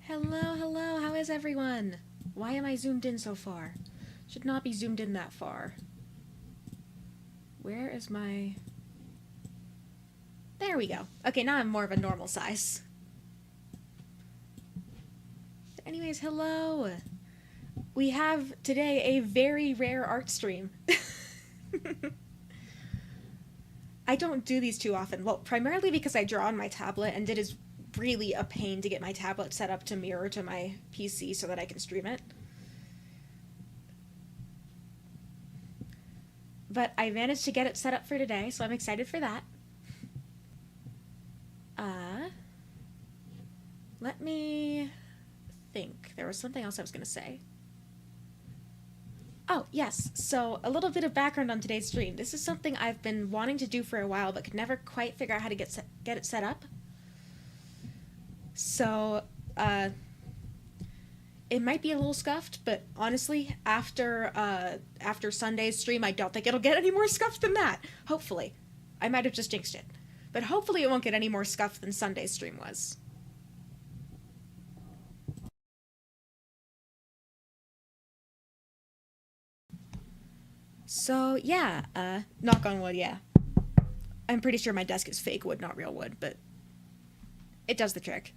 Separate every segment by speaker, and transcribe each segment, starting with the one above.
Speaker 1: Hello, hello, how is everyone? Why am I zoomed in so far? Should not be zoomed in that far. Where is my... There we go. Okay, now I'm more of a normal size. Anyways, hello! We have today a very rare art stream. I don't do these too often. Well, primarily because I draw on my tablet, and it is really a pain to get my tablet set up to mirror to my PC so that I can stream it. But I managed to get it set up for today, so I'm excited for that. Let me think. There was something else I was going to say. Oh, yes. So, a little bit of background on today's stream. This is something I've been wanting to do for a while, but could never quite figure out how to get it set up. So, it might be a little scuffed, but honestly, after Sunday's stream, I don't think it'll get any more scuffed than that. Hopefully. I might have just jinxed it. But hopefully it won't get any more scuffed than Sunday's stream was. So, yeah, knock on wood, yeah. I'm pretty sure my desk is fake wood, not real wood, but it does the trick.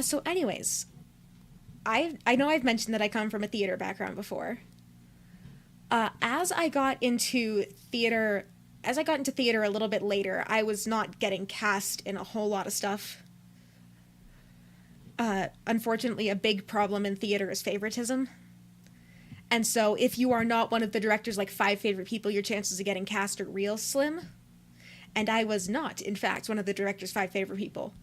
Speaker 1: So anyways, I know I've mentioned that I come from a theater background before. As I got into theater a little bit later, I was not getting cast in a whole lot of stuff. Unfortunately, a big problem in theater is favoritism. And so if you are not one of the director's like 5 favorite people, your chances of getting cast are real slim. And I was not, in fact, one of the director's 5 favorite people.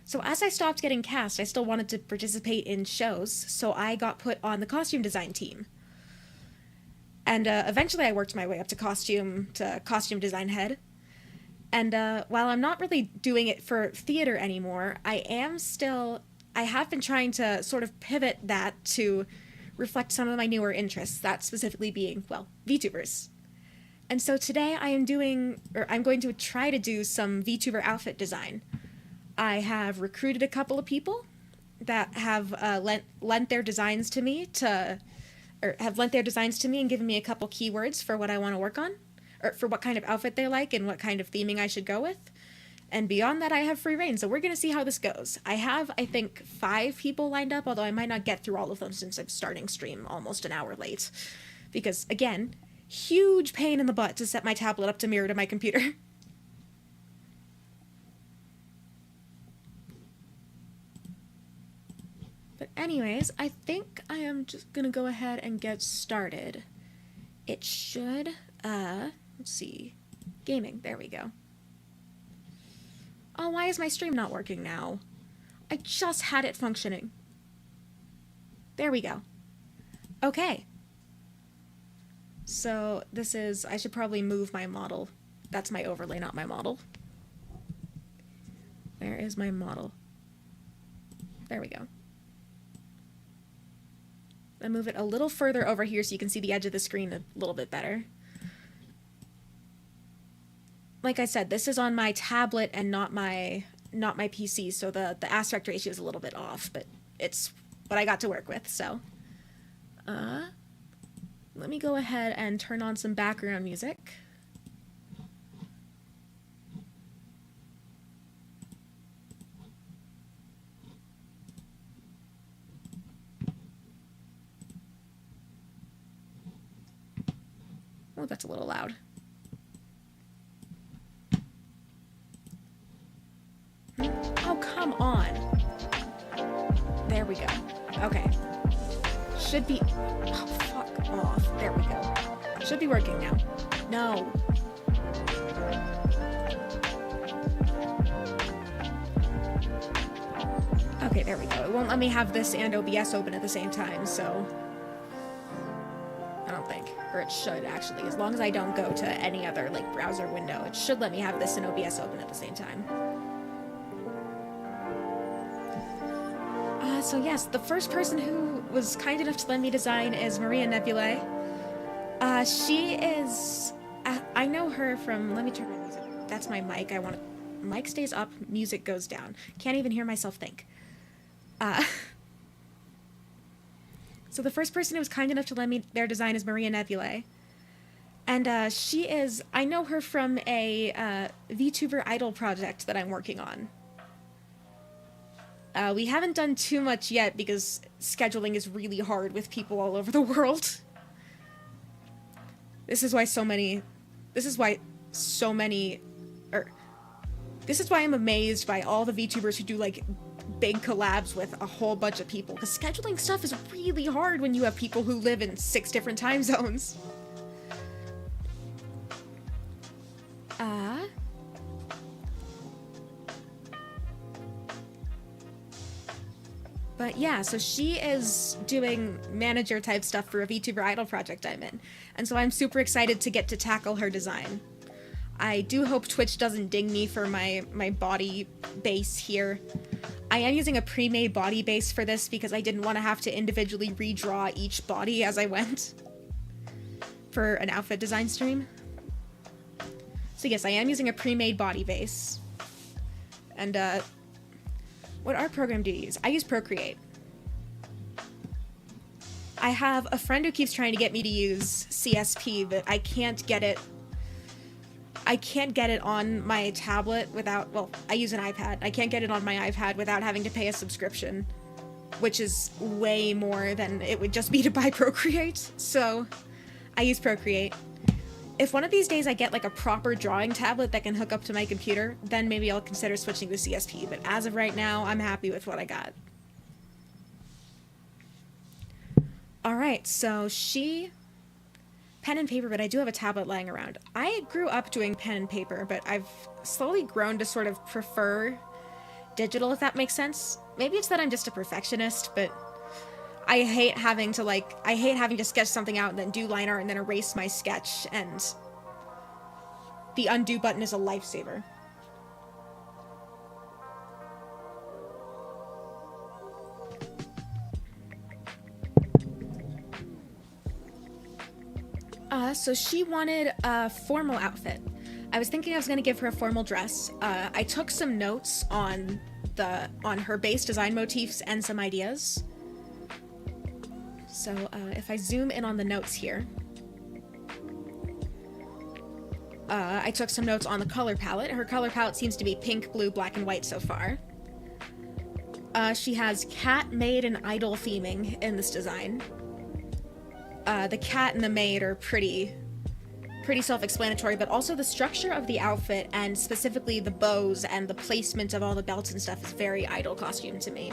Speaker 1: So as I stopped getting cast, I still wanted to participate in shows, so I got put on the costume design team. And eventually I worked my way up to costume design head. And while I'm not really doing it for theater anymore, I have been trying to sort of pivot that to reflect some of my newer interests, that specifically being, well, VTubers. And so today I'm going to try to do some VTuber outfit design. I have recruited a couple of people that have lent their designs to me and given me a couple keywords for what I want to work on, or for what kind of outfit they like and what kind of theming I should go with. And beyond that, I have free reign, so we're going to see how this goes. I have, I think, 5 people lined up, although I might not get through all of them since I'm starting stream almost an hour late. Because, again, huge pain in the butt to set my tablet up to mirror to my computer. But anyways, I think I am just gonna go ahead and get started. It should, let's see. Gaming, there we go. Oh, why is my stream not working now? I just had it functioning. There we go. Okay. So this is, I should probably move my model. That's my overlay, not my model. Where is my model? There we go. I move it a little further over here so you can see the edge of the screen a little bit better. Like I said, this is on my tablet and not my PC, so the aspect ratio is a little bit off, but it's what I got to work with, so. Let me go ahead and turn on some background music. Oh, that's a little loud. Oh, come on. There we go. Okay. Should be... Oh, fuck off. There we go. Should be working now. No. Okay, there we go. It won't let me have this and OBS open at the same time, so... I don't think. Or it should, actually. As long as I don't go to any other, like, browser window, it should let me have this and OBS open at the same time. So yes, the first person who was kind enough to lend me design is Maria Nebulae. She is... I know her from... Let me turn my music... That's my mic. I want to mic stays up, music goes down. Can't even hear myself think. So the first person who was kind enough to lend me their design is Maria Nebulae. And she is, I know her from a VTuber idol project that I'm working on. We haven't done too much yet because scheduling is really hard with people all over the world. This is why I'm amazed by all the VTubers who do, like, big collabs with a whole bunch of people, because scheduling stuff is really hard when you have people who live in 6 different time zones. But yeah, so she is doing manager type stuff for a VTuber idol project I'm in, and so I'm super excited to get to tackle her design. I do hope Twitch doesn't ding me for my body base here. I am using a pre-made body base for this because I didn't want to have to individually redraw each body as I went for an outfit design stream. So yes, I am using a pre-made body base. And what art program do you use? I use Procreate. I have a friend who keeps trying to get me to use CSP, but I can't get it on my tablet without, well, I use an iPad. I can't get it on my iPad without having to pay a subscription, which is way more than it would just be to buy Procreate. So I use Procreate. If one of these days I get like a proper drawing tablet that can hook up to my computer, then maybe I'll consider switching to CSP. But as of right now, I'm happy with what I got. Alright, so pen and paper, but I do have a tablet lying around. I grew up doing pen and paper, but I've slowly grown to sort of prefer digital, if that makes sense. Maybe it's that I'm just a perfectionist, but I hate having to sketch something out and then do line art and then erase my sketch, and the undo button is a lifesaver. So she wanted a formal outfit. I was thinking I was going to give her a formal dress. I took some notes on her base design motifs and some ideas. So if I zoom in on the notes here, I took some notes on the color palette. Her color palette seems to be pink, blue, black, and white so far. She has cat, maid, and idol theming in this design. The cat and the maid are pretty self-explanatory, but also the structure of the outfit, and specifically the bows and the placement of all the belts and stuff, is very idol costume to me.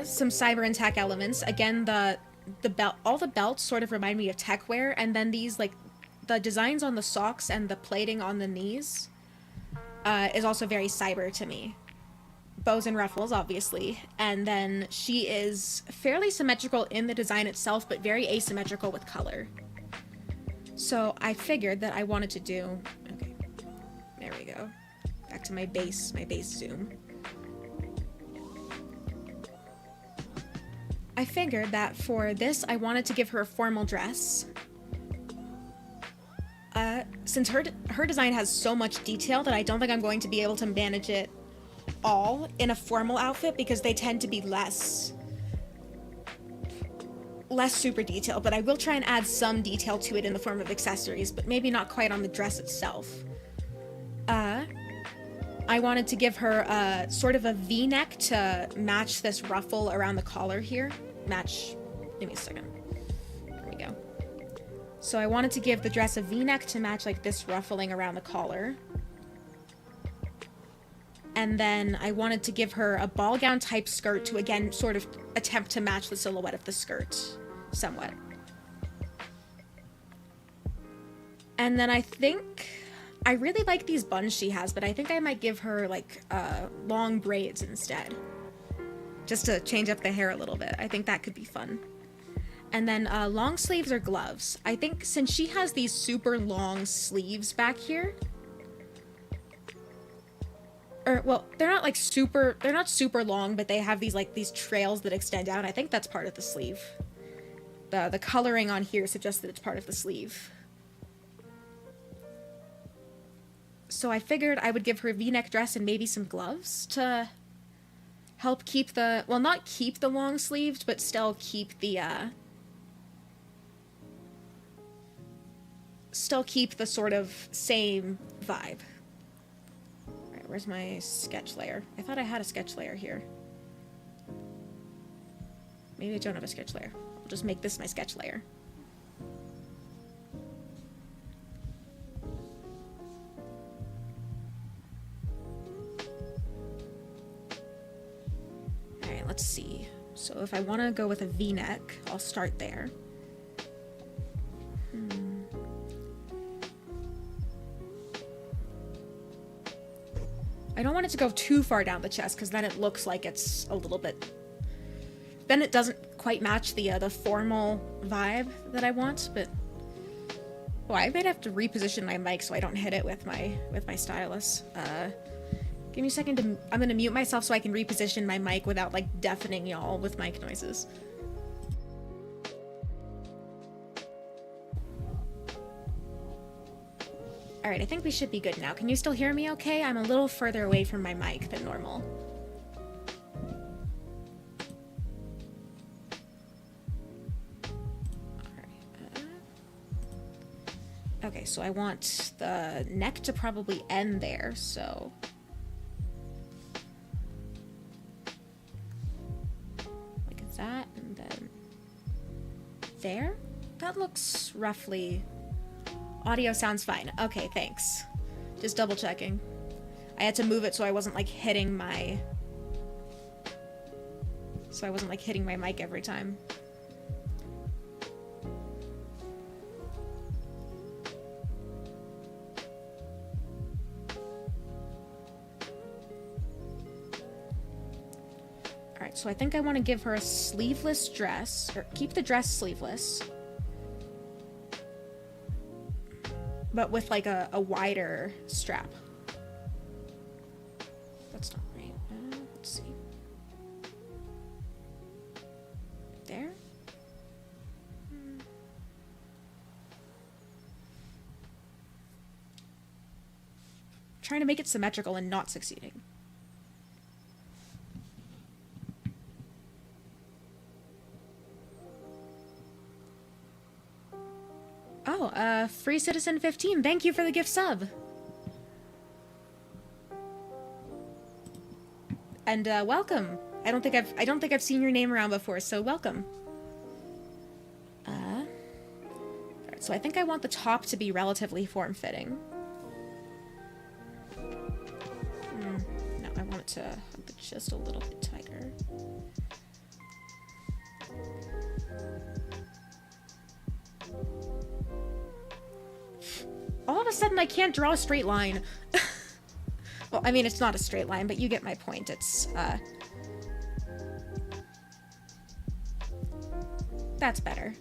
Speaker 1: Some cyber and tech elements. Again, all the belts sort of remind me of tech wear, and then these, like, the designs on the socks and the plating on the knees is also very cyber to me. Bows and ruffles, obviously. And then she is fairly symmetrical in the design itself, but very asymmetrical with color. So I figured that I wanted to do... Okay, there we go. Back to my base zoom. I figured that for this, I wanted to give her a formal dress. Since her design has so much detail that I don't think I'm going to be able to manage it all in a formal outfit, because they tend to be less super detailed, but I will try and add some detail to it in the form of accessories, but maybe not quite on the dress itself. I wanted to give her sort of a V-neck to match this ruffle around the collar here. Give me a second. There we go. So I wanted to give the dress a V-neck to match, like, this ruffling around the collar. And then I wanted to give her a ball gown type skirt to, again, sort of attempt to match the silhouette of the skirt somewhat. And then I think I really like these buns she has, but I think I might give her, like, long braids instead, just to change up the hair a little bit. I think that could be fun. And then long sleeves or gloves. I think since she has these super long sleeves back here, well, they're not super long, but they have these trails that extend out. I think that's part of the sleeve. The coloring on here suggests that it's part of the sleeve. so I figured I would give her a V-neck dress and maybe some gloves to help keep the, well, not keep the long sleeved, but still keep the, sort of same vibe. Alright, where's my sketch layer? I thought I had a sketch layer here. Maybe I don't have a sketch layer. I'll just make this my sketch layer. Alright, let's see. So if I want to go with a V-neck, I'll start there. I don't want it to go too far down the chest, because then it looks like it's a little bit... Then it doesn't quite match the formal vibe that I want, but... Oh, I might have to reposition my mic so I don't hit it with my stylus. Give me a second to... I'm gonna mute myself so I can reposition my mic without, like, deafening y'all with mic noises. Alright, I think we should be good now. Can you still hear me okay? I'm a little further away from my mic than normal. Alright. Okay, so I want the neck to probably end there, so... like that, and then... there? That looks roughly... Audio sounds fine. Okay, thanks. Just double checking. I had to move it so I wasn't like hitting my... so I wasn't like hitting my mic every time. Alright, so I think I want to give her a sleeveless dress, or keep the dress sleeveless. But with, like, a wider strap. That's not right. Let's see. There? Trying to make it symmetrical and not succeeding. Oh, Free Citizen 15, thank you for the gift sub. And welcome. I don't think I've seen your name around before, so welcome. Alright, so I think I want the top to be relatively form-fitting. No, I want it to have just a little bit tighter. All of a sudden, I can't draw a straight line. Well, I mean, it's not a straight line, but you get my point. It's, that's better.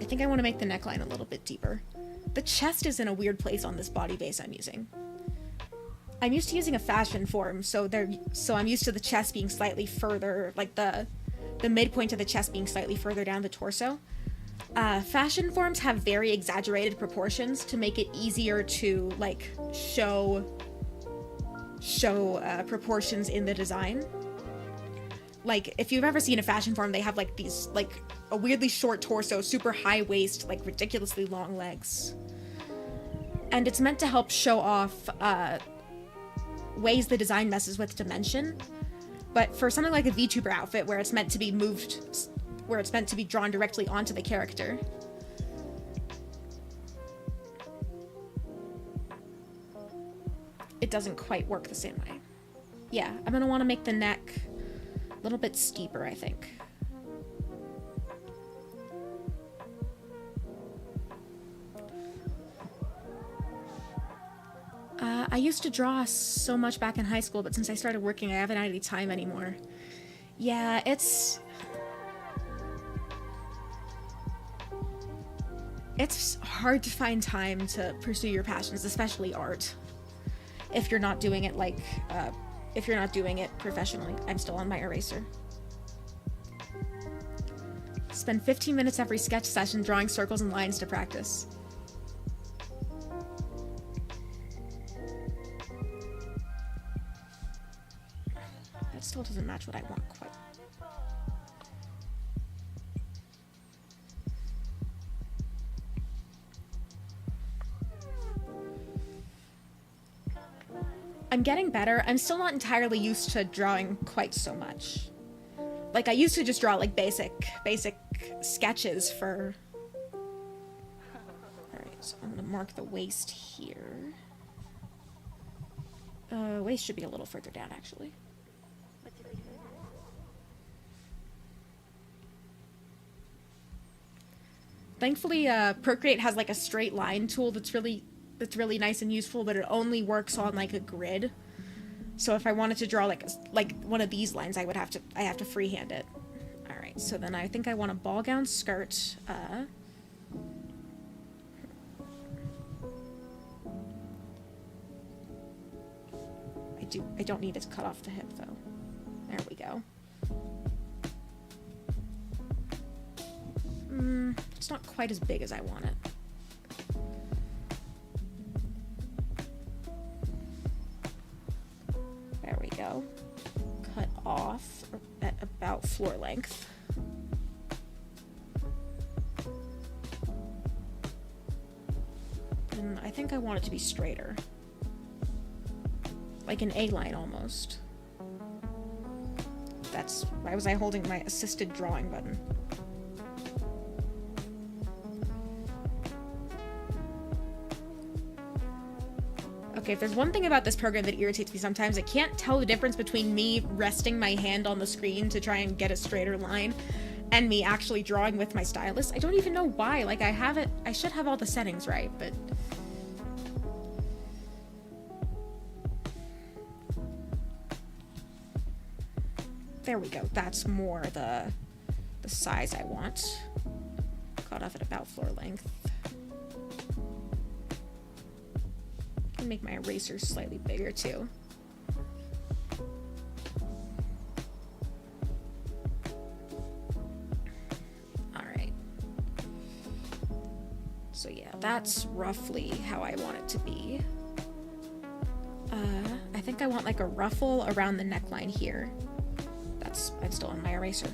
Speaker 1: I think I want to make the neckline a little bit deeper. The chest is in a weird place on this body base I'm using. I'm used to using a fashion form, so I'm used to the chest being slightly further, like the midpoint of the chest being slightly further down the torso. Fashion forms have very exaggerated proportions to make it easier to, like, show proportions in the design. Like, if you've ever seen a fashion form, they have, like, these, like, a weirdly short torso, super high waist, like, ridiculously long legs. And it's meant to help show off, ways the design messes with dimension. But for something like a VTuber outfit, where it's meant to be drawn directly onto the character, it doesn't quite work the same way. Yeah, I'm gonna want to make the neck a little bit steeper, I think. I used to draw so much back in high school, but since I started working, I haven't had any time anymore. Yeah, it's hard to find time to pursue your passions, especially art, if you're not doing it if you're not doing it professionally. I'm still on my eraser. Spend 15 minutes every sketch session drawing circles and lines to practice. still doesn't match what I want quite. I'm getting better. I'm still not entirely used to drawing quite so much. Like, I used to just draw, like, basic sketches for... Alright, so I'm gonna mark the waist here. Waist should be a little further down, actually. Thankfully, Procreate has, like, a straight line tool that's really nice and useful, but it only works on, like, a grid. So if I wanted to draw, like one of these lines, I have to freehand it. Alright, so then I think I want a ball gown skirt. I don't need it to cut off the hip, though. There we go. It's not quite as big as I want it. There we go. Cut off at about floor length. And I think I want it to be straighter. Like an A-line almost. Why was I holding my assisted drawing button? Okay, if there's one thing about this program that irritates me sometimes, I can't tell the difference between me resting my hand on the screen to try and get a straighter line and me actually drawing with my stylus. I don't even know why. Like, I should have all the settings right, but... There we go. That's more the size I want. Cut off at about floor length. I can make my eraser slightly bigger too. Alright. So yeah, that's roughly how I want it to be. I think I want like a ruffle around the neckline here. I'm still on my eraser.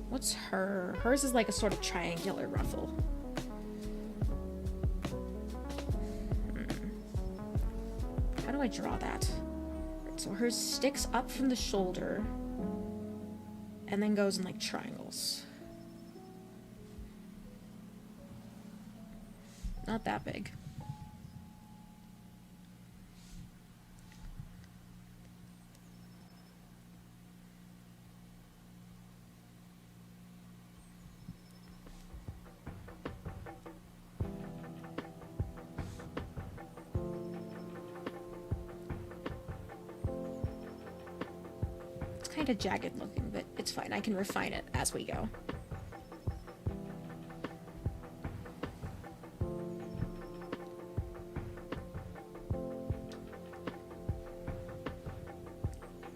Speaker 1: What's her? Hers is like a sort of triangular ruffle. How do I draw that? So hers sticks up from the shoulder and then goes in like triangles. Not that big. Kind of jagged looking, but it's fine. I can refine it as we go.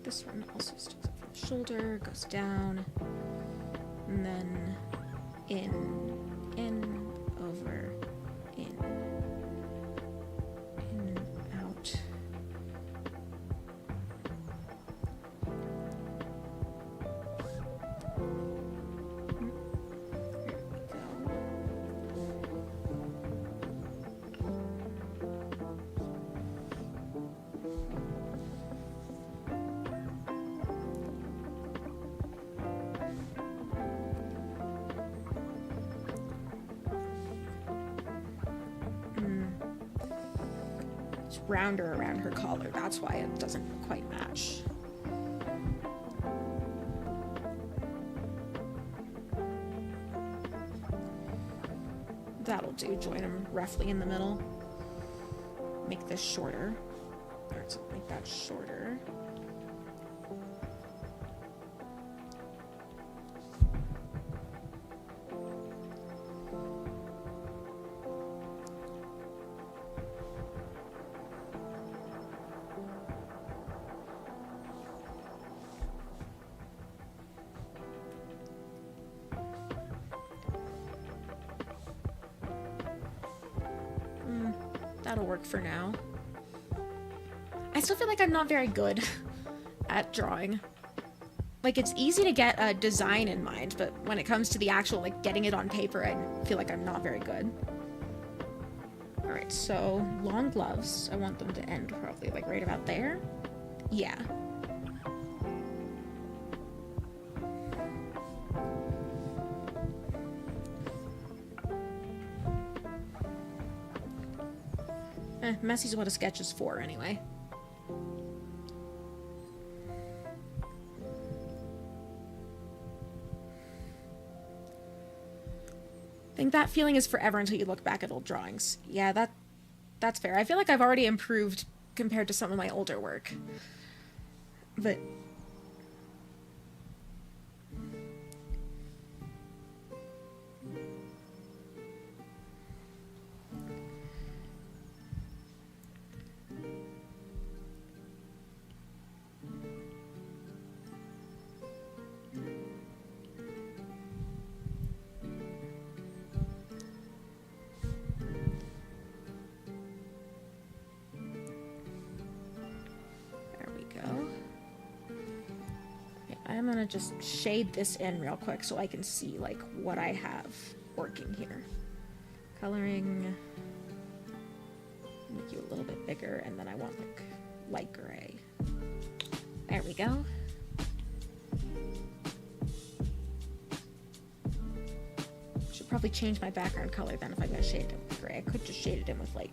Speaker 1: This one also sticks up from the shoulder, goes down, and then in, over, in, out. Rounder around her collar. That's why it doesn't quite match. That'll do. Join them roughly in the middle. Make this shorter. Or so make that shorter. That'll work for now. I still feel like I'm not very good at drawing. Like, it's easy to get a design in mind, but when it comes to the actual, like, getting it on paper, I feel like I'm not very good. Alright, so long gloves. I want them to end probably, like, right about there. Yeah. Messy's what a sketch is for, anyway. I think that feeling is forever until you look back at old drawings. Yeah, that's fair. I feel like I've already improved compared to some of my older work. But... I'm gonna just shade this in real quick so I can see, like, what I have working here. Coloring, make you a little bit bigger, and then I want, like, light gray. There we go. Should probably change my background color then if I'm gonna shade it with gray. I could just shade it in with, like,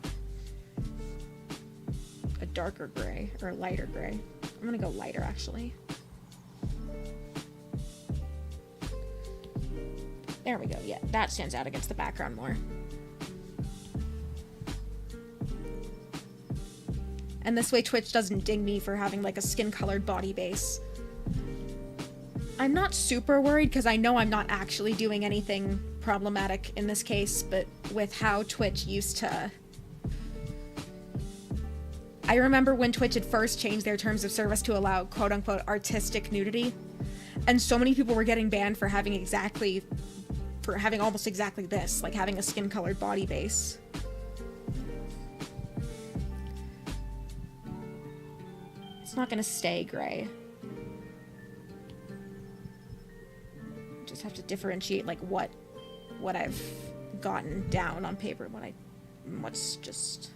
Speaker 1: a darker gray, or a lighter gray. I'm gonna go lighter, actually. There we go, yeah, that stands out against the background more. And this way Twitch doesn't ding me for having, like, a skin-colored body base. I'm not super worried because I know I'm not actually doing anything problematic in this case, but with how Twitch used to... I remember when Twitch had first changed their terms of service to allow quote-unquote artistic nudity, and so many people were getting banned for having almost exactly this, like having a skin-colored body base. It's not gonna stay gray. Just have to differentiate, like, what I've gotten down on paper, what's just...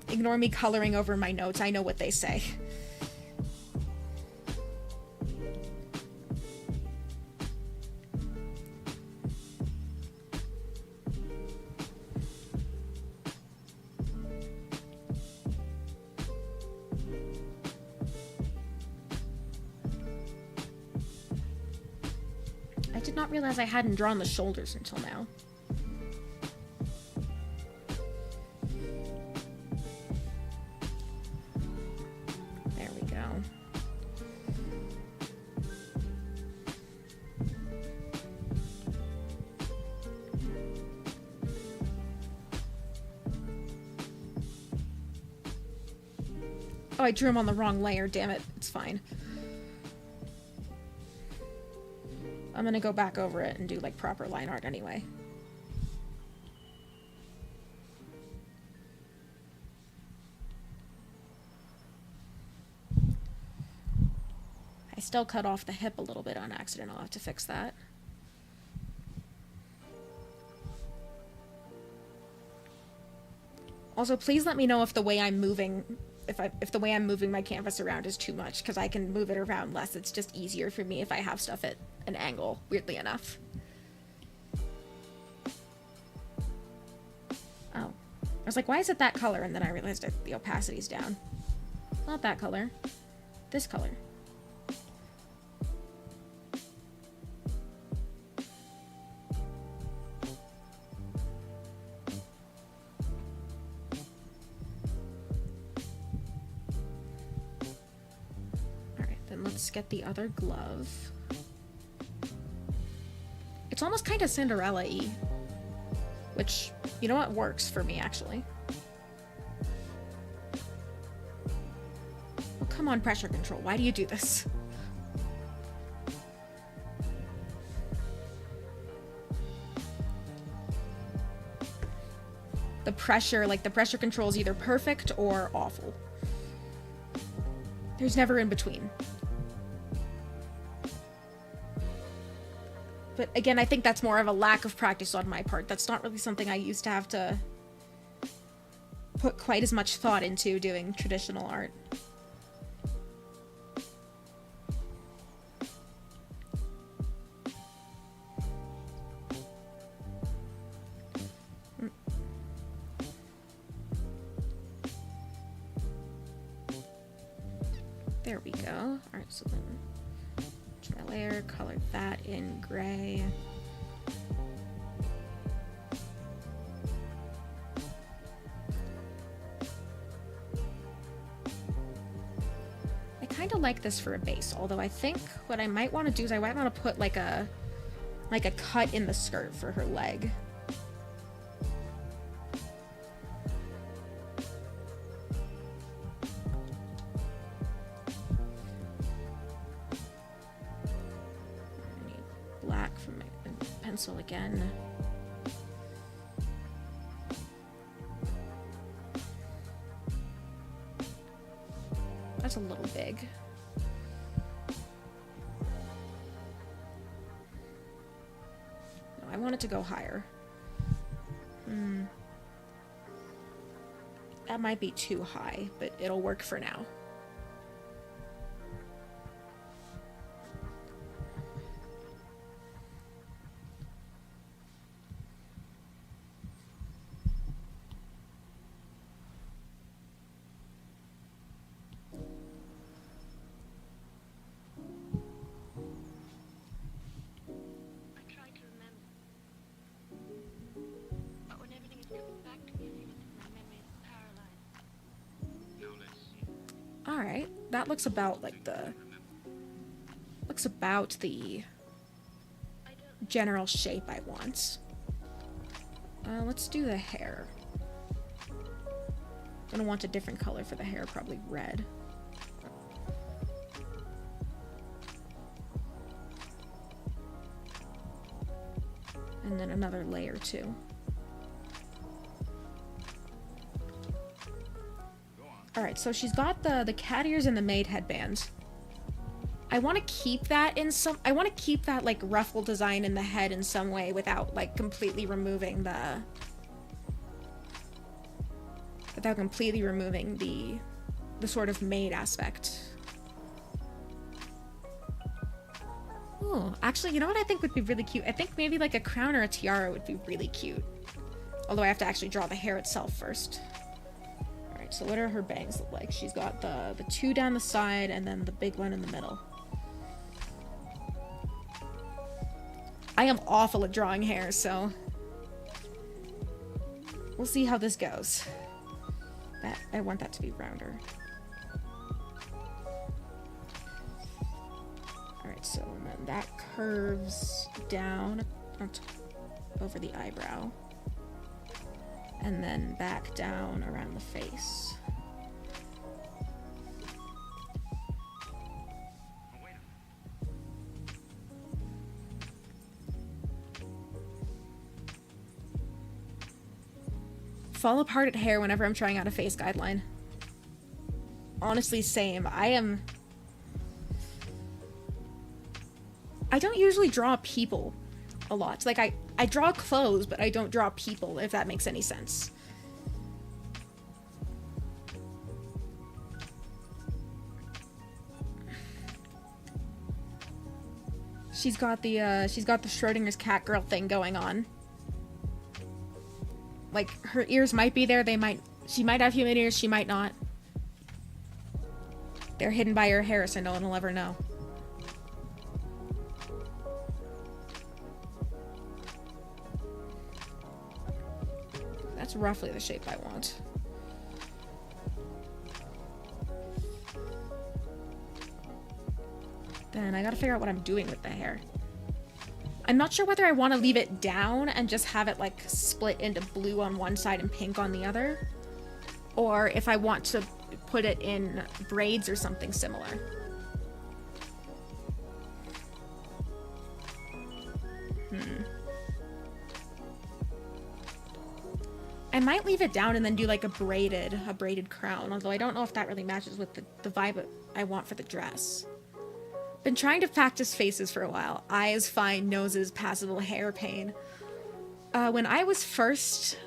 Speaker 1: Ignore me coloring over my notes, I know what they say. I did not realize I hadn't drawn the shoulders until now. There we go. Oh, I drew him on the wrong layer, damn it. It's fine. I'm gonna go back over it and do, like, proper line art anyway. I still cut off the hip a little bit on accident. I'll have to fix that. Also, please let me know if the way I'm moving... If the way I'm moving my canvas around is too much, because I can move it around less. It's just easier for me if I have stuff at an angle, weirdly enough. Oh. I was like, why is it that color? And then I realized the opacity's down. Not that color. This color. Let's get the other glove. It's almost kind of Cinderella-y, which, you know what, works for me, actually. Oh, come on, pressure control. Why do you do this? the pressure control is either perfect or awful. There's never in between. But again, I think that's more of a lack of practice on my part. That's not really something I used to have to put quite as much thought into doing traditional art. There we go. Alright, so then change my layer, color that in gray. I kind of like this for a base, although I think what I might want to do is I might want to put like a cut in the skirt for her leg. Black from my pencil again. That's a little big. No, I want it to go higher. That might be too high, but it'll work for now. Alright, that looks about like the... looks about the general shape I want. Let's do the hair. Gonna want a different color for the hair, probably red. And then another layer too. Alright, so she's got the cat ears and the maid headband. I want to keep that in some... I want to keep that, like, ruffle design in the head in some way without, like, completely removing the... without completely removing the sort of maid aspect. Oh, actually, you know what I think would be really cute? I think maybe, like, a crown or a tiara would be really cute. Although I have to actually draw the hair itself first. So what do her bangs look like? She's got the two down the side and then the big one in the middle. I am awful at drawing hair, so we'll see how this goes. I want that to be rounder. Alright, so and then that curves down over the eyebrow. And then back down around the face. Fall apart at hair whenever I'm trying out a face guideline. Honestly, same. I don't usually draw people a lot. Like, I draw clothes, but I don't draw people, if that makes any sense. She's got the Schrodinger's cat girl thing going on. Like, her ears might be there, she might have human ears, she might not. They're hidden by her hair, so no one will ever know. That's roughly the shape I want. Then I gotta figure out what I'm doing with the hair. I'm not sure whether I want to leave it down and just have it like split into blue on one side and pink on the other, or if I want to put it in braids or something similar. I might leave it down and then do like a braided crown, although I don't know if that really matches with the vibe I want for the dress. Been trying to practice faces for a while. Eyes fine, noses passable, hair pain. When I was first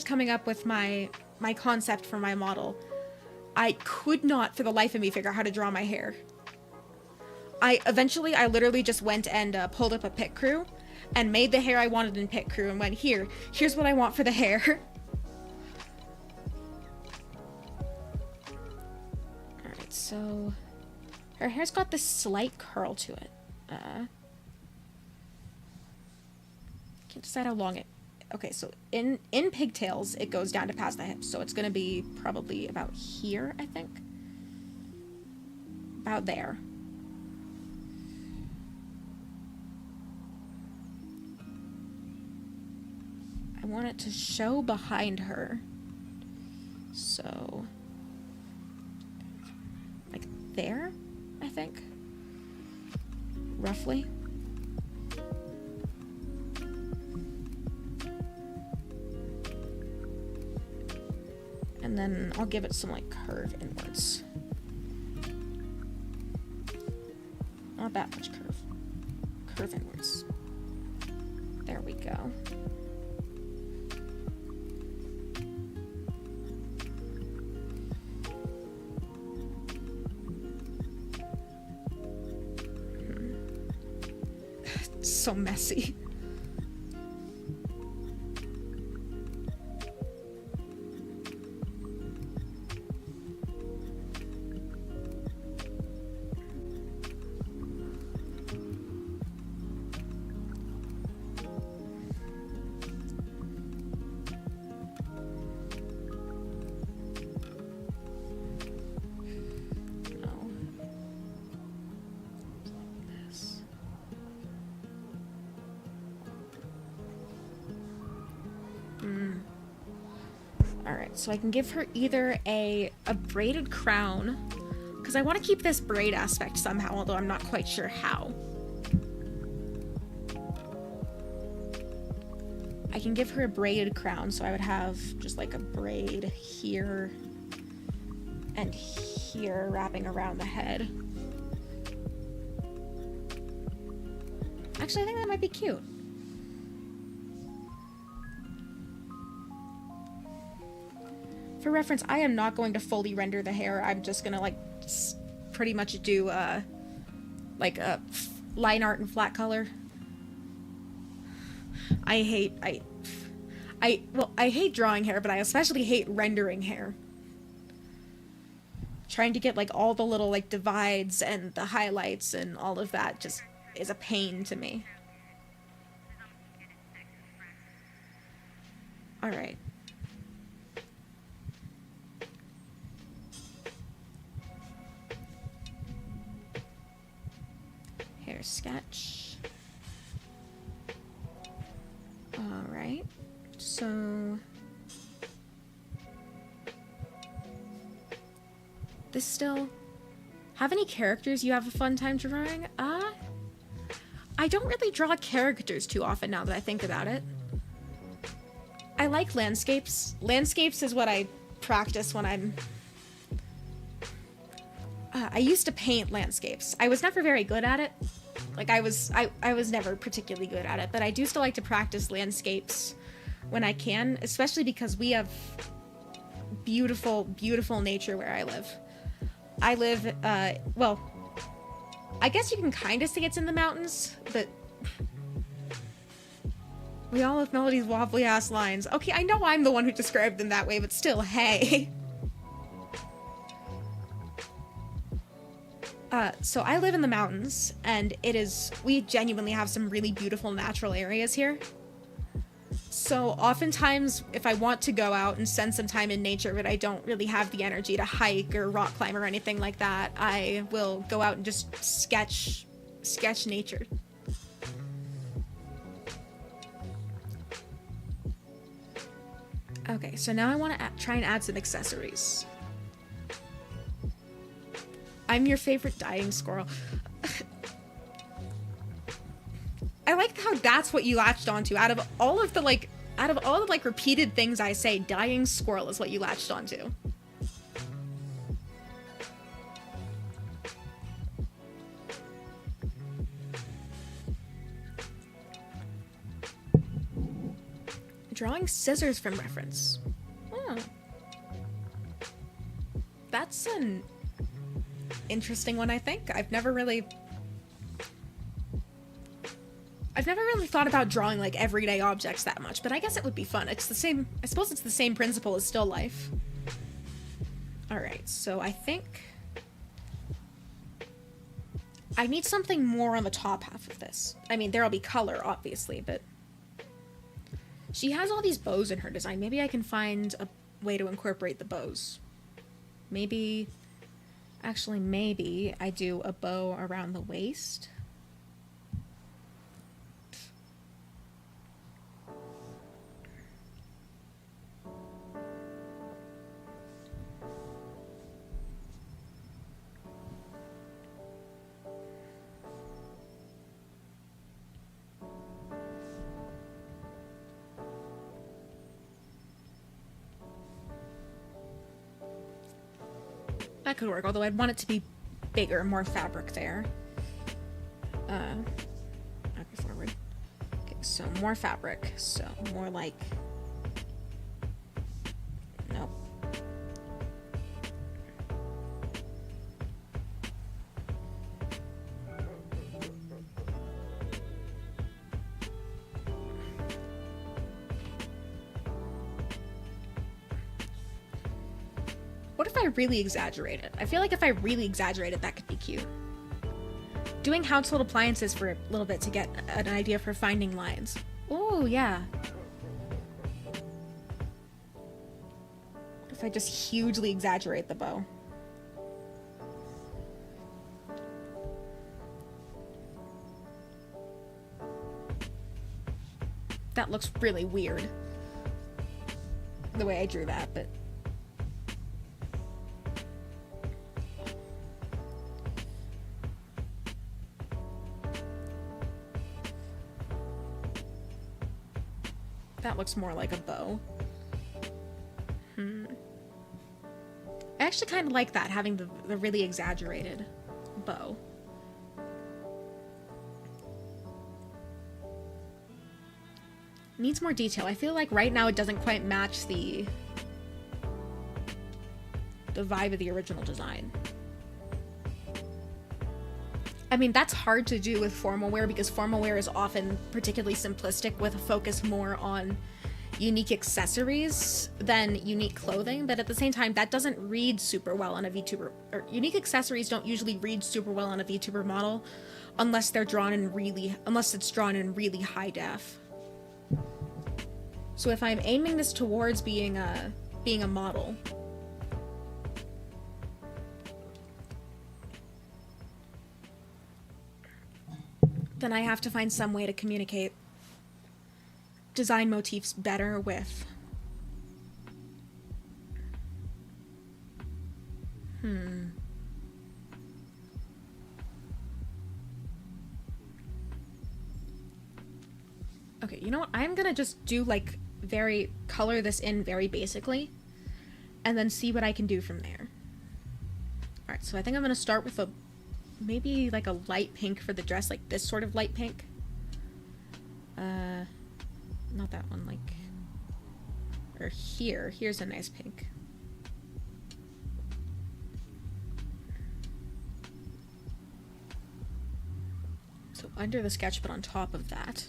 Speaker 1: coming up with my concept for my model, I could not for the life of me figure out how to draw my hair. I literally just went and pulled up a pit crew and made the hair I wanted in pit crew and went, here's what I want for the hair. Alright, so her hair's got this slight curl to it. Can't decide how long it... Okay, so in pigtails, it goes down to past the hips, so it's gonna be probably about here, I think. About there. I want it to show behind her. So... like there, I think. Roughly. And then I'll give it some, like, curve inwards. Not that much curve. Curve inwards. There we go. It's so messy. Alright, so I can give her either a braided crown, because I want to keep this braid aspect somehow, although I'm not quite sure how. I can give her a braided crown, so I would have just like a braid here and here wrapping around the head. Actually, I think that might be cute. For reference, I am not going to fully render the hair. I'm just gonna, like, pretty much do, like, a line art and flat color. I hate drawing hair, but I especially hate rendering hair. Trying to get, like, all the little, like, divides and the highlights and all of that just is a pain to me. Alright. Hair sketch. Alright, so this still have any characters you have a fun time drawing? I don't really draw characters too often now that I think about it. I like landscapes. Landscapes is what I practice when I'm I used to paint landscapes. I was never very good at it. Like, I was never particularly good at it, but I do still like to practice landscapes when I can, especially because we have beautiful, beautiful nature where I live. I live, well, I guess you can kind of say it's in the mountains, but we all have Melody's wobbly-ass lines. Okay, I know I'm the one who described them that way, but still, hey. So I live in the mountains, and we genuinely have some really beautiful natural areas here. So oftentimes, if I want to go out and spend some time in nature, but I don't really have the energy to hike or rock climb or anything like that, I will go out and just sketch nature. Okay, so now I want to try and add some accessories. I'm your favorite dying squirrel. I like how that's what you latched onto. Out of all of the, like, Out of all the, like, repeated things I say, dying squirrel is what you latched onto. Drawing scissors from reference. Oh. That's an interesting one, I think. I've never really thought about drawing, like, everyday objects that much, but I guess it would be fun. It's the same, I suppose it's the same principle as still life. Alright, so I think I need something more on the top half of this. I mean, there'll be color, obviously, but she has all these bows in her design. Maybe I can find a way to incorporate the bows. Maybe, actually, maybe I do a bow around the waist. That could work, although I'd want it to be bigger, more fabric there. Back and forward. Okay, so more fabric, so more like... Nope. What if I really exaggerate it? I feel like if I really exaggerate it, that could be cute. Doing household appliances for a little bit to get an idea for finding lines. Oh, yeah. What if I just hugely exaggerate the bow? That looks really weird, the way I drew that, but... That looks more like a bow. I actually kind of like that, having the really exaggerated bow. Needs more detail. I feel like right now it doesn't quite match the vibe of the original design. I mean, that's hard to do with formal wear because formal wear is often particularly simplistic with a focus more on unique accessories than unique clothing, but at the same time, that doesn't read super well on a VTuber, or unique accessories don't usually read super well on a VTuber model unless they're drawn in unless it's drawn in really high def. So if I'm aiming this towards being a model, then I have to find some way to communicate design motifs better with... Okay, you know what? I'm gonna just do, like, color this in very basically, and then see what I can do from there. Alright, so I think I'm gonna start with maybe like a light pink for the dress, like this sort of light pink. Not that one, like... Or here's a nice pink. So under the sketch, but on top of that.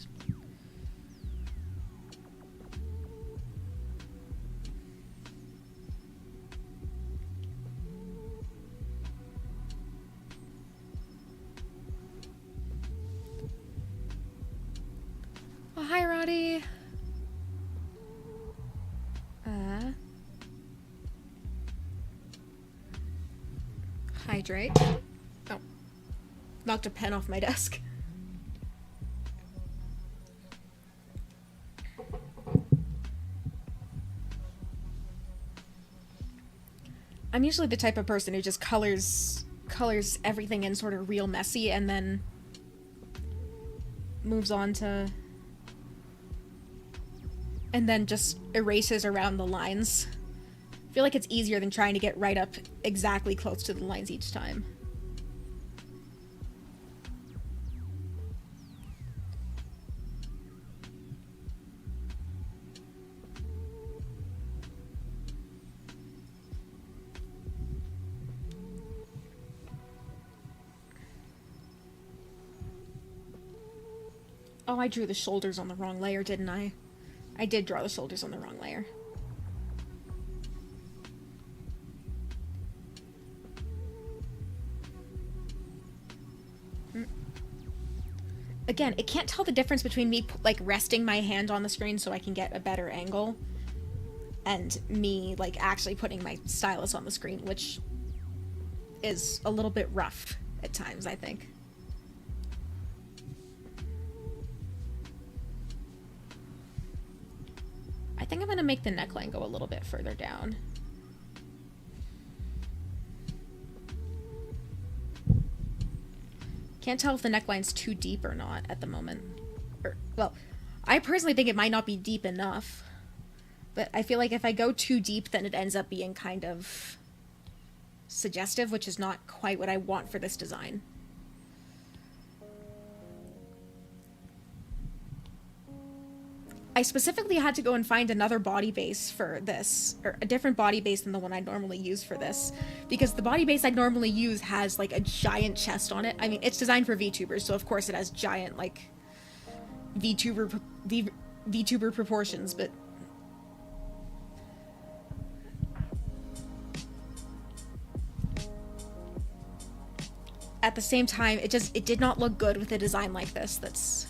Speaker 1: Oh, hi, Roddy. Hydrate. Oh. Knocked a pen off my desk. I'm usually the type of person who just colors everything in sort of real messy and then moves on to and then just erases around the lines. I feel like it's easier than trying to get right up exactly close to the lines each time. Oh, I drew the shoulders on the wrong layer, didn't I? I did draw the shoulders on the wrong layer. Again, it can't tell the difference between me, like, resting my hand on the screen so I can get a better angle, and me, like, actually putting my stylus on the screen, which is a little bit rough at times, I think. I think I'm gonna make the neckline go a little bit further down. Can't tell if the neckline's too deep or not at the moment. Well, I personally think it might not be deep enough, but I feel like if I go too deep, then it ends up being kind of suggestive, which is not quite what I want for this design. I specifically had to go and find another body base for this, or a different body base than the one I normally use for this, because the body base I normally use has, like, a giant chest on it. I mean, it's designed for VTubers, so of course it has giant, like, VTuber proportions, but at the same time, it did not look good with a design like this that's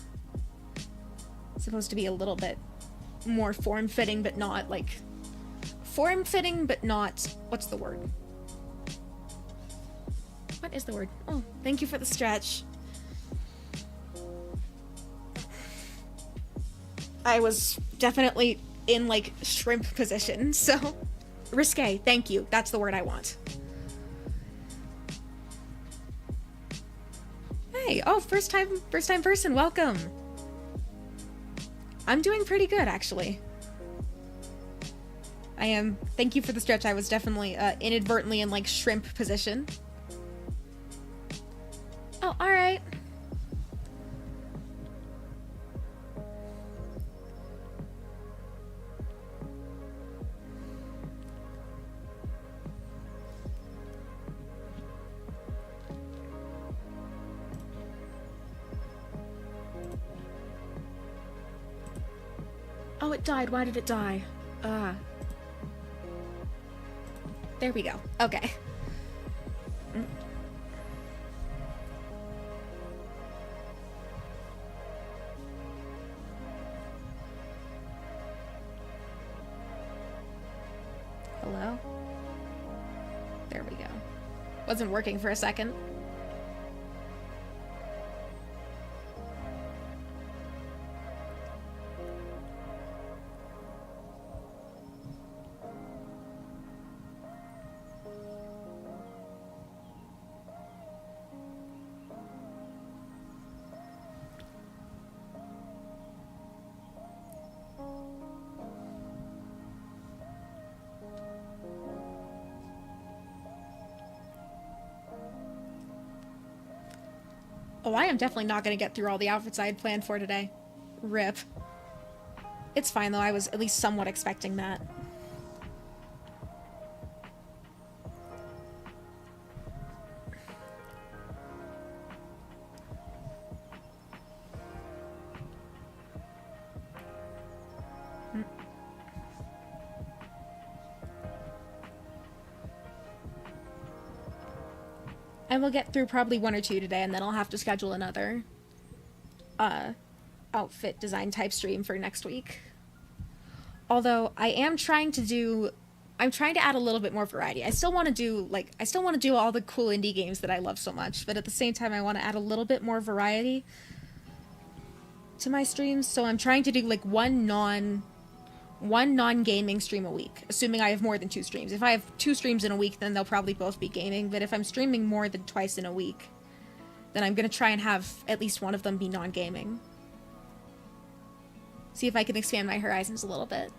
Speaker 1: supposed to be a little bit more form-fitting, but not, like, form-fitting, but not, what's the word? What is the word? Oh, thank you for the stretch. I was definitely in, like, shrimp position, so risque, thank you. That's the word I want. Hey, oh, first time person, welcome. I'm doing pretty good, actually. I am. Thank you for the stretch. I was definitely inadvertently in, like, shrimp position. Oh, alright. Oh, it died. Why did it die? There we go. Okay. Hello? There we go. Wasn't working for a second. Oh, I am definitely not going to get through all the outfits I had planned for today. RIP. It's fine, though. I was at least somewhat expecting that. I will get through probably one or two today, and then I'll have to schedule another outfit design type stream for next week. Although I'm trying to add a little bit more variety. I still want to do all the cool indie games that I love so much, but at the same time I want to add a little bit more variety to my streams. So I'm trying to do, like, one non-gaming stream a week, assuming I have more than 2 streams. If I have 2 streams in a week, then they'll probably both be gaming, but if I'm streaming more than twice in a week, then I'm gonna try and have at least one of them be non-gaming. See if I can expand my horizons a little bit.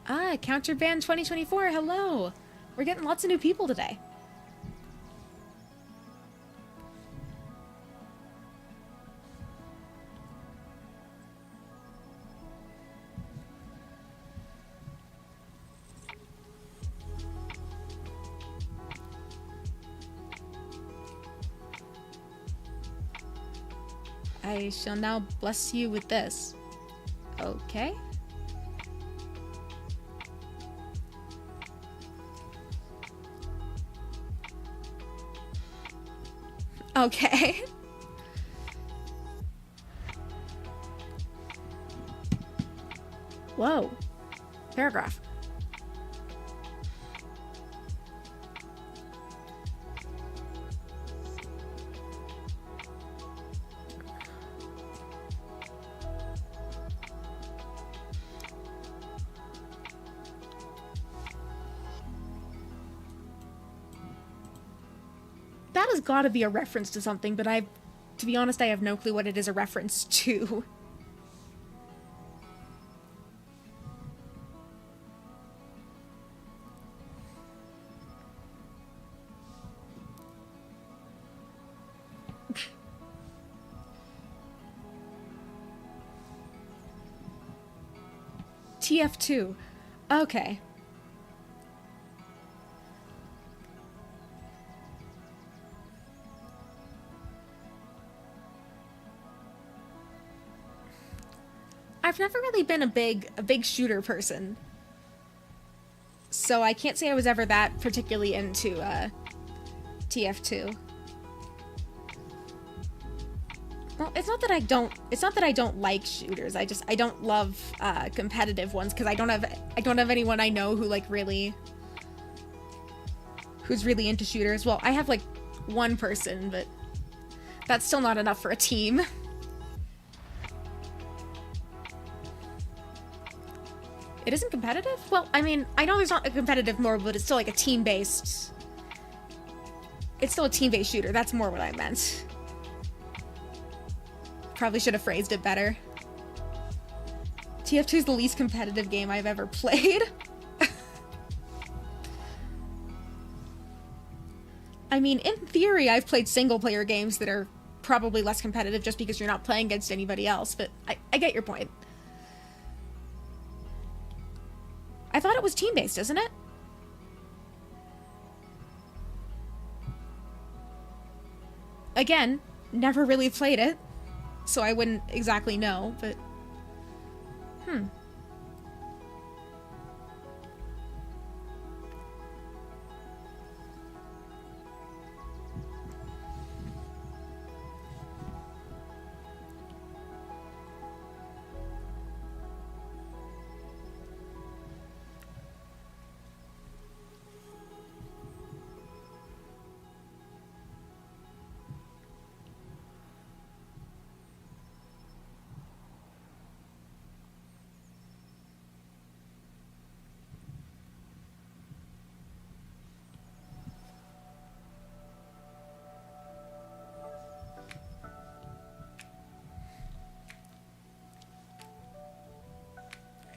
Speaker 1: Ah, Counterband 2024, hello! We're getting lots of new people today. I shall now bless you with this. Okay. Okay. Whoa. Paragraph. That has got to be a reference to something, but to be honest, I have no clue what it is a reference to. TF2. Okay. I've never really been a big shooter person. So I can't say I was ever that particularly into TF2. Well, it's not that I don't like shooters. I don't love competitive ones because I don't have anyone I know who who's really into shooters. Well, I have like one person, but that's still not enough for a team. It isn't competitive? Well, I mean, I know there's not a competitive mode, but it's still like a team-based... It's still a team-based shooter. That's more what I meant. Probably should have phrased it better. TF2 is the least competitive game I've ever played. I mean, in theory, I've played single-player games that are probably less competitive just because you're not playing against anybody else, but I get your point. I thought it was team-based, isn't it? Again, never really played it, so I wouldn't exactly know, but...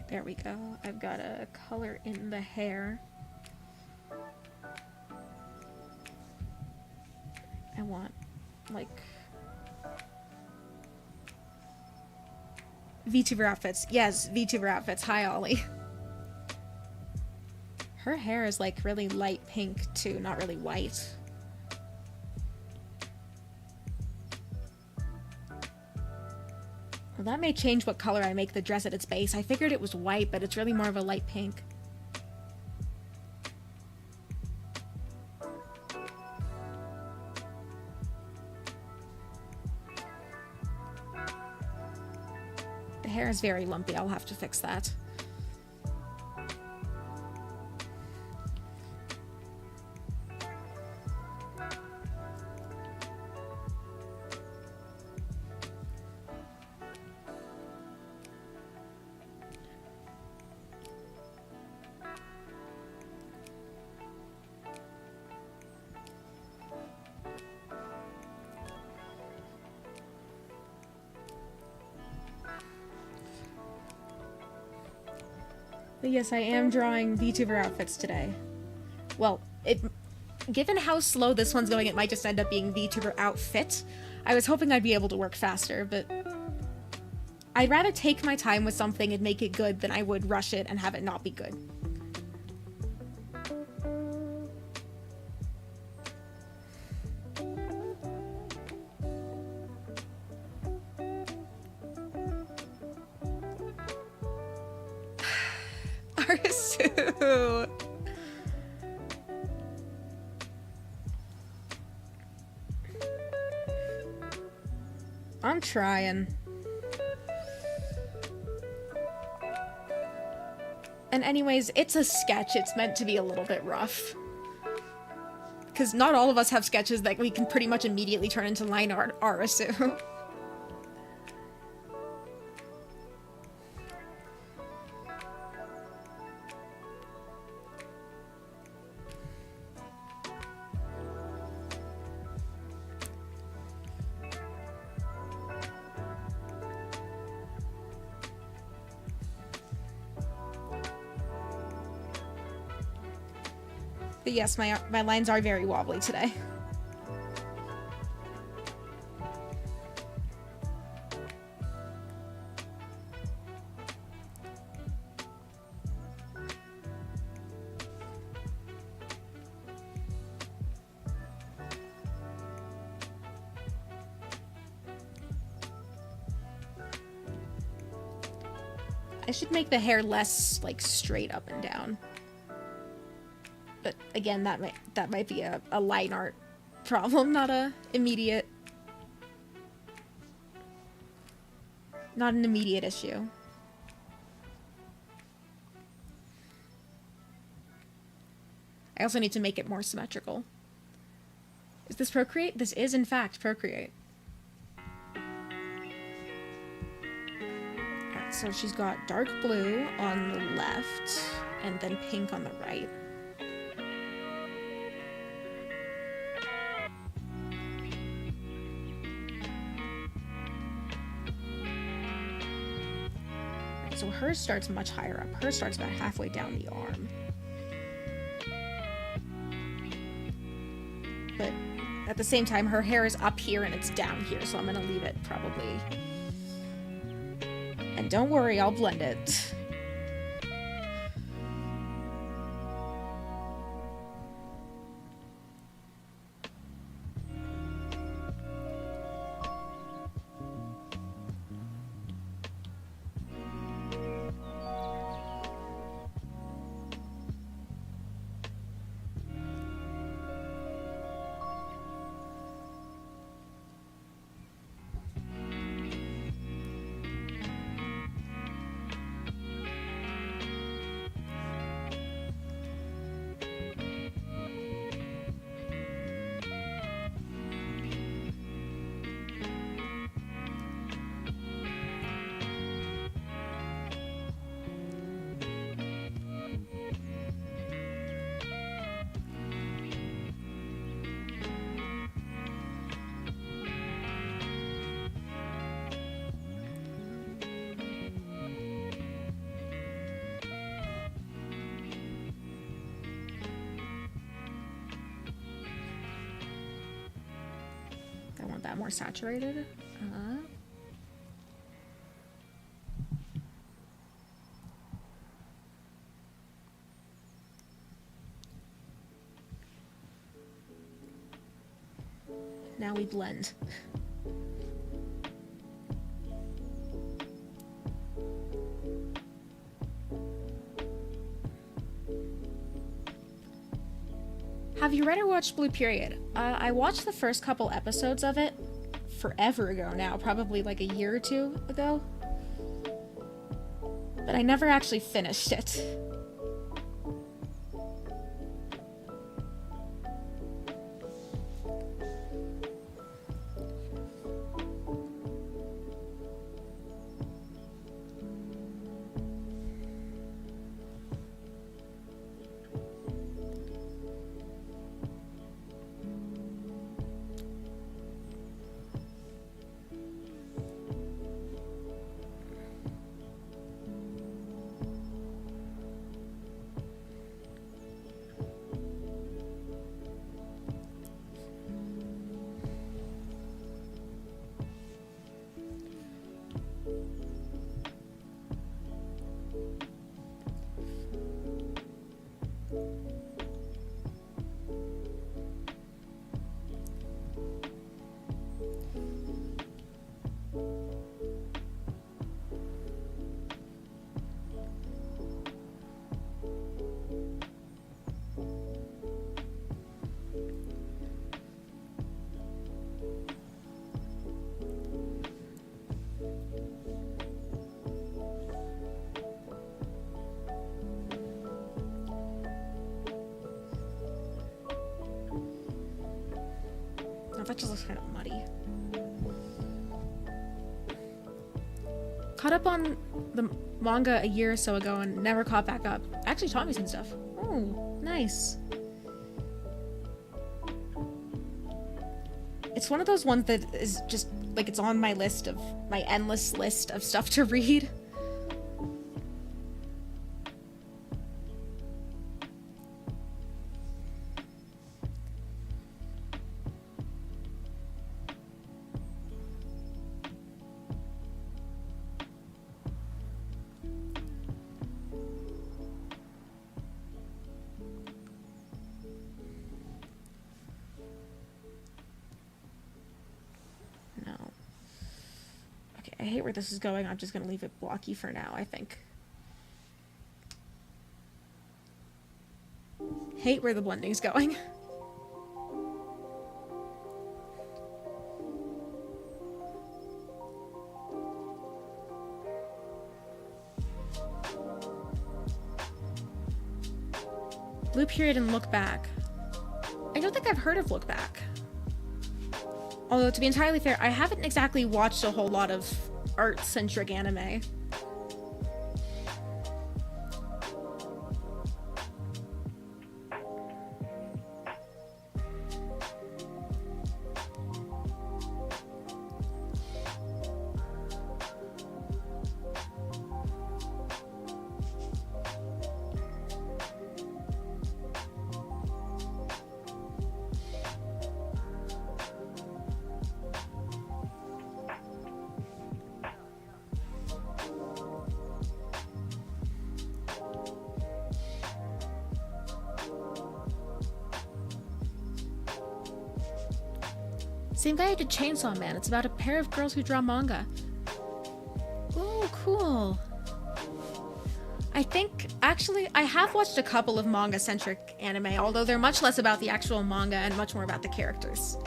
Speaker 1: There we go. I've got a color in the hair. I want, like... Vtuber outfits. Yes, Vtuber outfits. Hi, Ollie. Her hair is, like, really light pink, too. Not really white. Well, that may change what color I make the dress at its base. I figured it was white, but it's really more of a light pink. The hair is very lumpy. I'll have to fix that. But yes, I am drawing VTuber outfits today. Well, given how slow this one's going, it might just end up being VTuber outfit. I was hoping I'd be able to work faster, but I'd rather take my time with something and make it good than I would rush it and have it not be good. Arisu! I'm trying. And anyways, it's a sketch. It's meant to be a little bit rough. Because not all of us have sketches that we can pretty much immediately turn into line art, Arisu. But yes, my lines are very wobbly today. I should make the hair less, like, straight up and down. But again, that might be a line art problem, not an immediate issue. I also need to make it more symmetrical. Is this Procreate? This is in fact Procreate. Alright, so she's got dark blue on the left and then pink on the right. So hers starts much higher up. Hers starts about halfway down the arm. But at the same time, her hair is up here and it's down here, so I'm gonna leave it probably. And don't worry, I'll blend it. That more saturated. Now we blend. Have you read or watched Blue Period? I watched the first couple episodes of it forever ago now, probably like a year or two ago. But I never actually finished it. that just looks kind of muddy. Caught up on the manga a year or so ago and never caught back up. Actually taught me some stuff. Oh, nice. It's one of those ones that is just, like, it's on my list of, my endless list of stuff to read. I hate where this is going. I'm just going to leave it blocky for now, I think. Hate where the blending's going. Blue Period and Look Back. I don't think I've heard of Look Back. Although, to be entirely fair, I haven't exactly watched a whole lot of art-centric anime. Same guy who did Chainsaw Man. It's about a pair of girls who draw manga. Oh, cool. I think, actually, I have watched a couple of manga-centric anime, although they're much less about the actual manga and much more about the characters.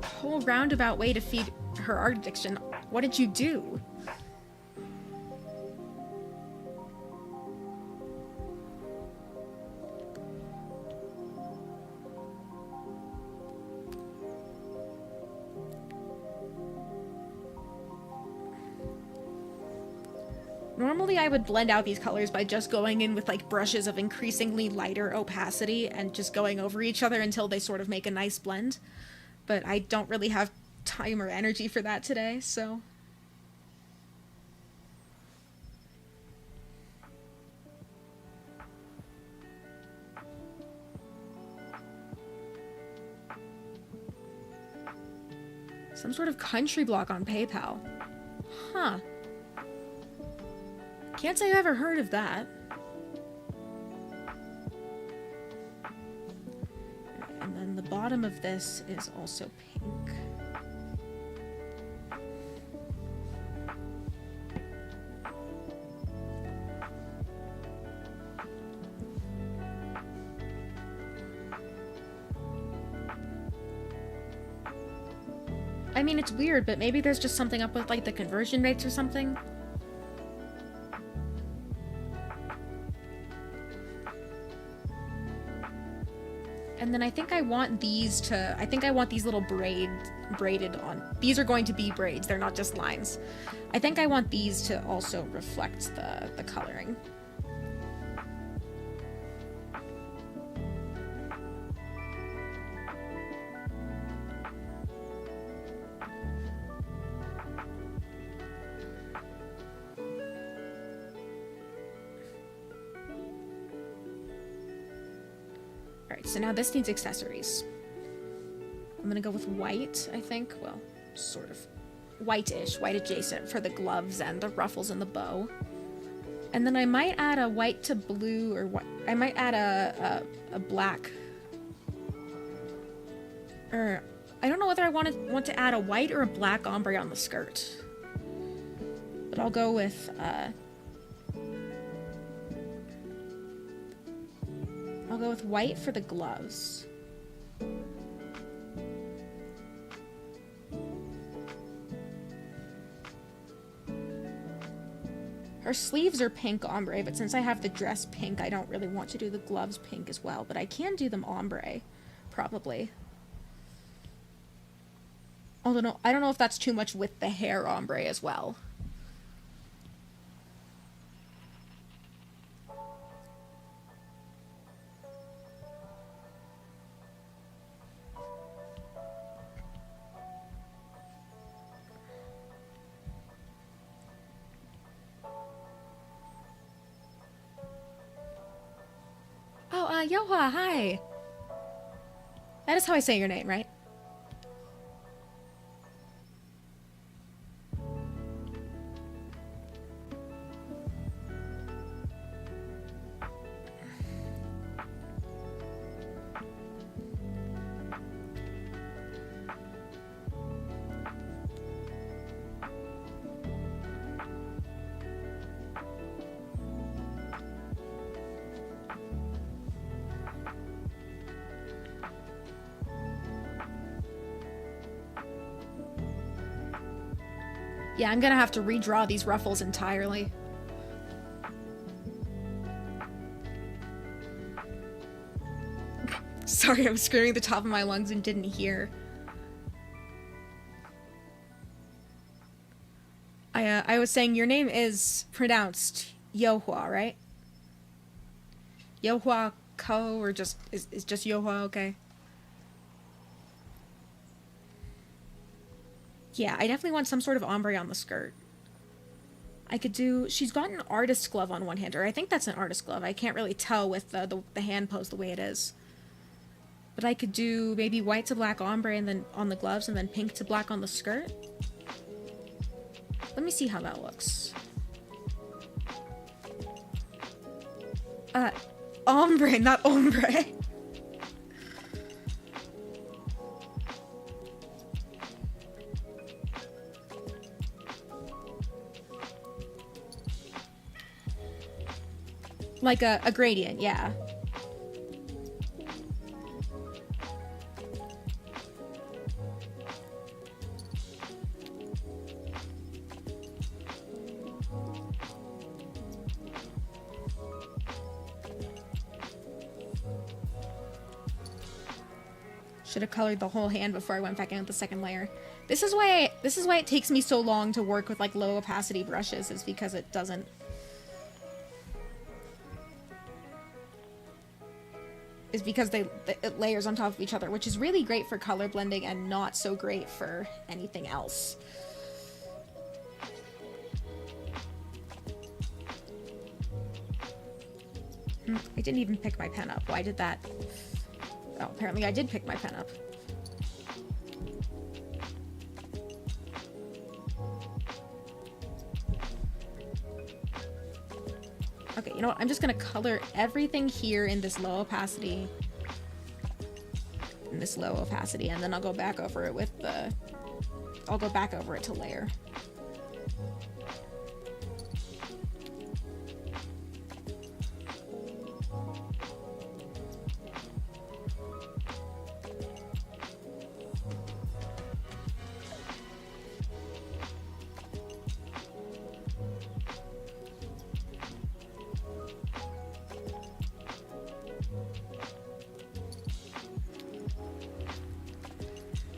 Speaker 1: Whole roundabout way to feed her art addiction. What did you do? Normally I would blend out these colors by just going in with like brushes of increasingly lighter opacity and just going over each other until they sort of make a nice blend. But I don't really have time or energy for that today, so... Some sort of country block on PayPal. Huh. Can't say I've ever heard of that. And then the bottom of this is also pink. I mean, it's weird, but maybe there's just something up with, like, the conversion rates or something. And then I think I want these to... I think I want these little braided on... These are going to be braids, they're not just lines. I think I want these to also reflect the coloring. Alright, so now this needs accessories. I'm gonna go with white, I think. Well, sort of white-ish, white adjacent for the gloves and the ruffles and the bow. And then I might add a white to blue, or what? I might add a black. Or I don't know whether I want to add a white or a black ombre on the skirt. But I'll go with white for the gloves. Her sleeves are pink ombre, but since I have the dress pink, I don't really want to do the gloves pink as well. But I can do them ombre, probably. Although I don't know if that's too much with the hair ombre as well. Oh, Yohua, hi! That is how I say your name, right? Yeah, I'm gonna have to redraw these ruffles entirely. Sorry, I was screaming at the top of my lungs and didn't hear. I was saying your name is pronounced Yohua, right? Yohua Ko, or just is just Yohua okay? Yeah, I definitely want some sort of ombre on the skirt. I could do... She's got an artist glove on one hand, or I think that's an artist glove. I can't really tell with the hand pose the way it is. But I could do maybe white to black ombre and then on the gloves and then pink to black on the skirt. Let me see how that looks. Ombre, not ombre. Like a gradient, yeah. Should have colored the whole hand before I went back in with the second layer. This is why it takes me so long to work with like low opacity brushes, is because it doesn't... is because it layers on top of each other, which is really great for color blending and not so great for anything else. I didn't even pick my pen up. Why did that? Oh, apparently I did pick my pen up. Okay, you know what? I'm just gonna color everything here in this low opacity. In this low opacity, and then I'll go back over it with the... I'll go back over it to layer.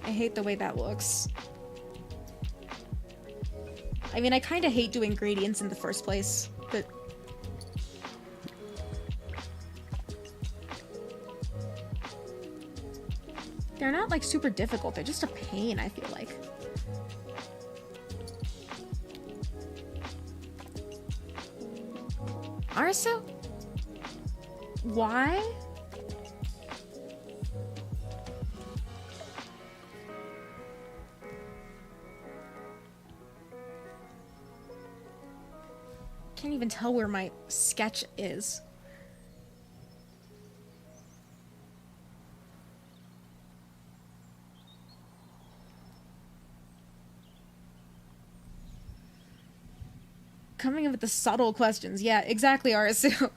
Speaker 1: I hate the way that looks. I mean, I kind of hate doing gradients in the first place, but... they're not, like, super difficult. They're just a pain, I feel like. Arsu? Why? Can't even tell where my sketch is. Coming in with the subtle questions. Yeah, exactly, Arasu.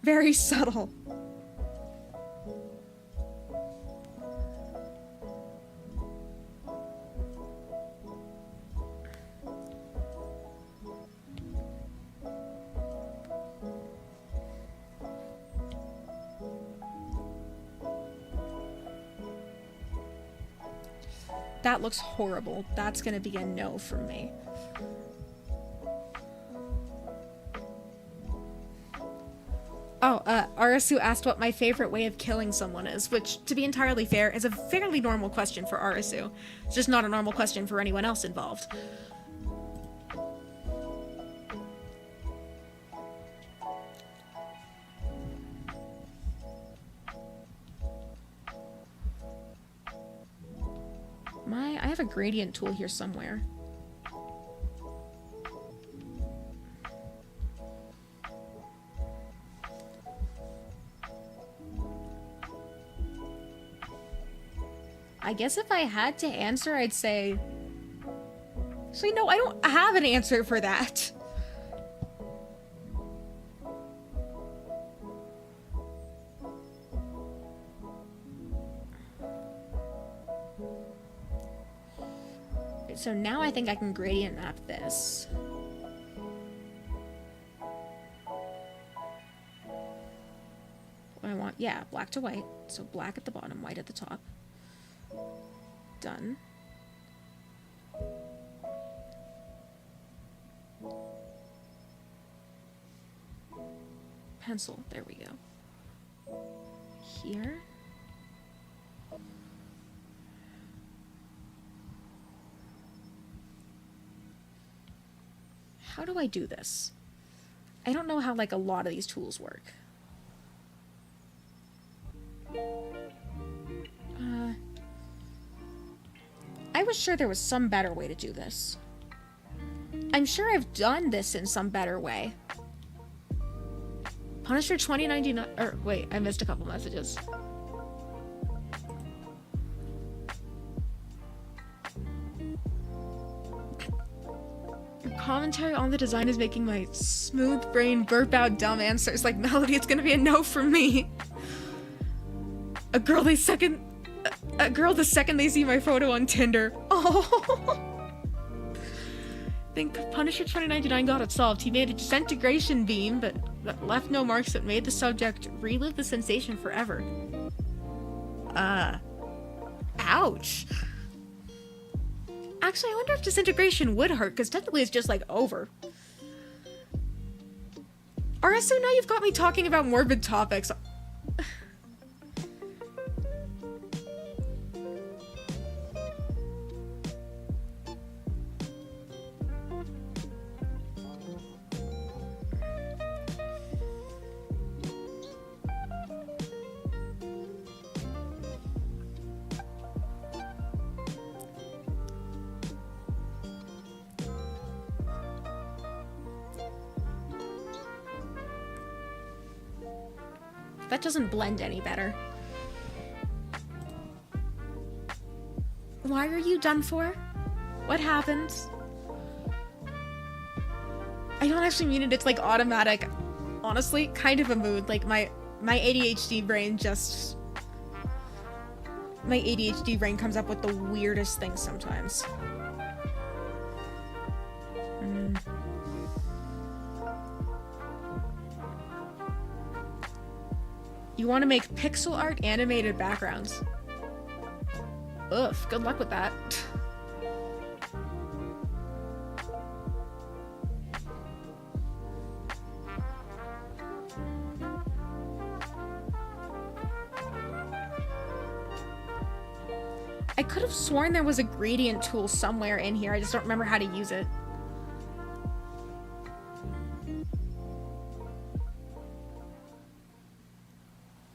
Speaker 1: Very subtle. That looks horrible. That's gonna be a no from me. Oh, Arasu asked what my favorite way of killing someone is, which, to be entirely fair, is a fairly normal question for Arasu. It's just not a normal question for anyone else involved. I have a gradient tool here somewhere. I guess if I had to answer, I'd say... Actually, no, I don't have an answer for that. So now I think I can gradient map this. What I want, yeah, black to white. So black at the bottom, white at the top. Done. Pencil, there we go. Here. How do I do this? I don't know how, like, a lot of these tools work. I was sure there was some better way to do this. I'm sure I've done this in some better way. Punisher 2099, or wait, I missed a couple messages. Your commentary on the design is making my smooth brain burp out dumb answers like Melody. It's gonna be a no from me. A girl the second they see my photo on Tinder. Oh. Think Punisher 2099 got it solved. He made a disintegration beam, but that left no marks that made the subject relive the sensation forever. Ouch. Actually, I wonder if disintegration would hurt, because technically it's just, like, over. RSO, now you've got me talking about morbid topics. That doesn't blend any better. Why are you done for? What happened? I don't actually mean it, it's like automatic. Honestly, kind of a mood. Like my ADHD brain just... My ADHD brain comes up with the weirdest things sometimes. You want to make pixel art animated backgrounds. Ugh, good luck with that. I could have sworn there was a gradient tool somewhere in here. I just don't remember how to use it.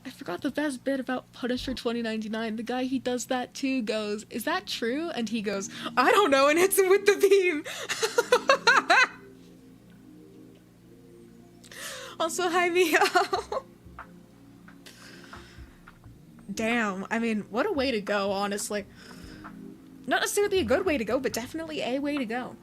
Speaker 1: I forgot the best bit about Punisher 2099. The guy he does that to goes, "Is that true?" And he goes, "I don't know," and hits him with the beam. Also, hi, Mio. Damn, I mean, what a way to go, honestly. Not necessarily a good way to go, but definitely a way to go.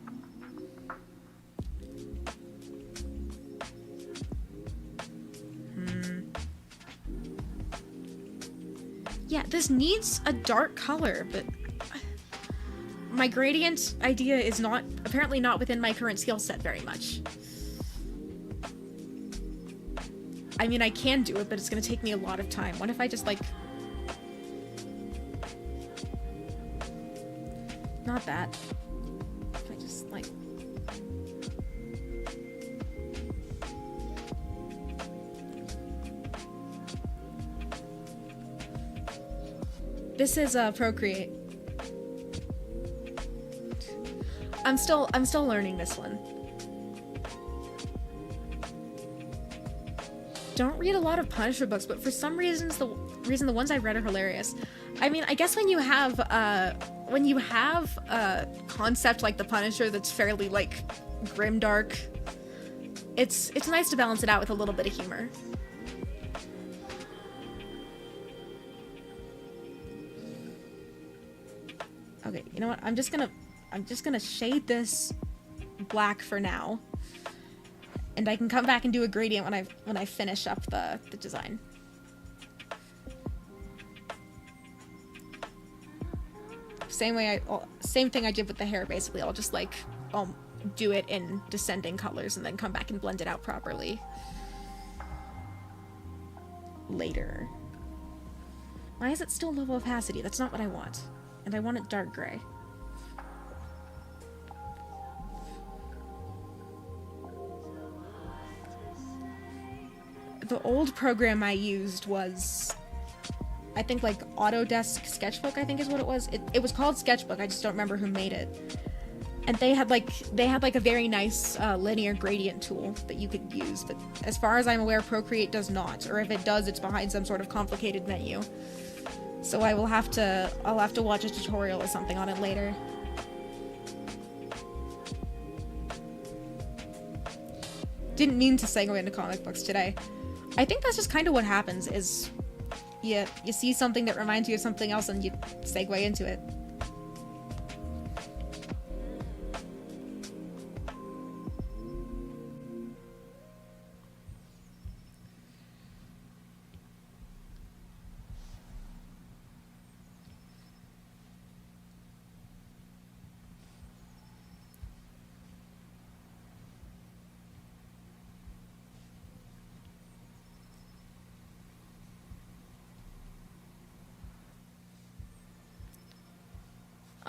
Speaker 1: Yeah, this needs a dark color, but my gradient idea is not, apparently not within my current skill set very much. I mean, I can do it, but it's gonna take me a lot of time. What if I just, like... not that. If I just, like... This is, Procreate. I'm still learning this one. Don't read a lot of Punisher books, but for some reasons, the ones I've read are hilarious. I mean, I guess when you have a concept like the Punisher that's fairly, like, grimdark, it's nice to balance it out with a little bit of humor. Okay, you know what? I'm just gonna shade this black for now. And I can come back and do a gradient when I finish up the design. Same thing I did with the hair, basically. I'll just, like, I'll do it in descending colors and then come back and blend it out properly later. Why is it still low opacity? That's not what I want. And I want it dark gray. The old program I used was, I think, like, Autodesk Sketchbook, I think is what it was. It was called Sketchbook, I just don't remember who made it. And they had like a very nice linear gradient tool that you could use, but as far as I'm aware, Procreate does not, or if it does, it's behind some sort of complicated menu. So I'll have to watch a tutorial or something on it later. Didn't mean to segue into comic books today. I think that's just kind of what happens, is you see something that reminds you of something else and you segue into it.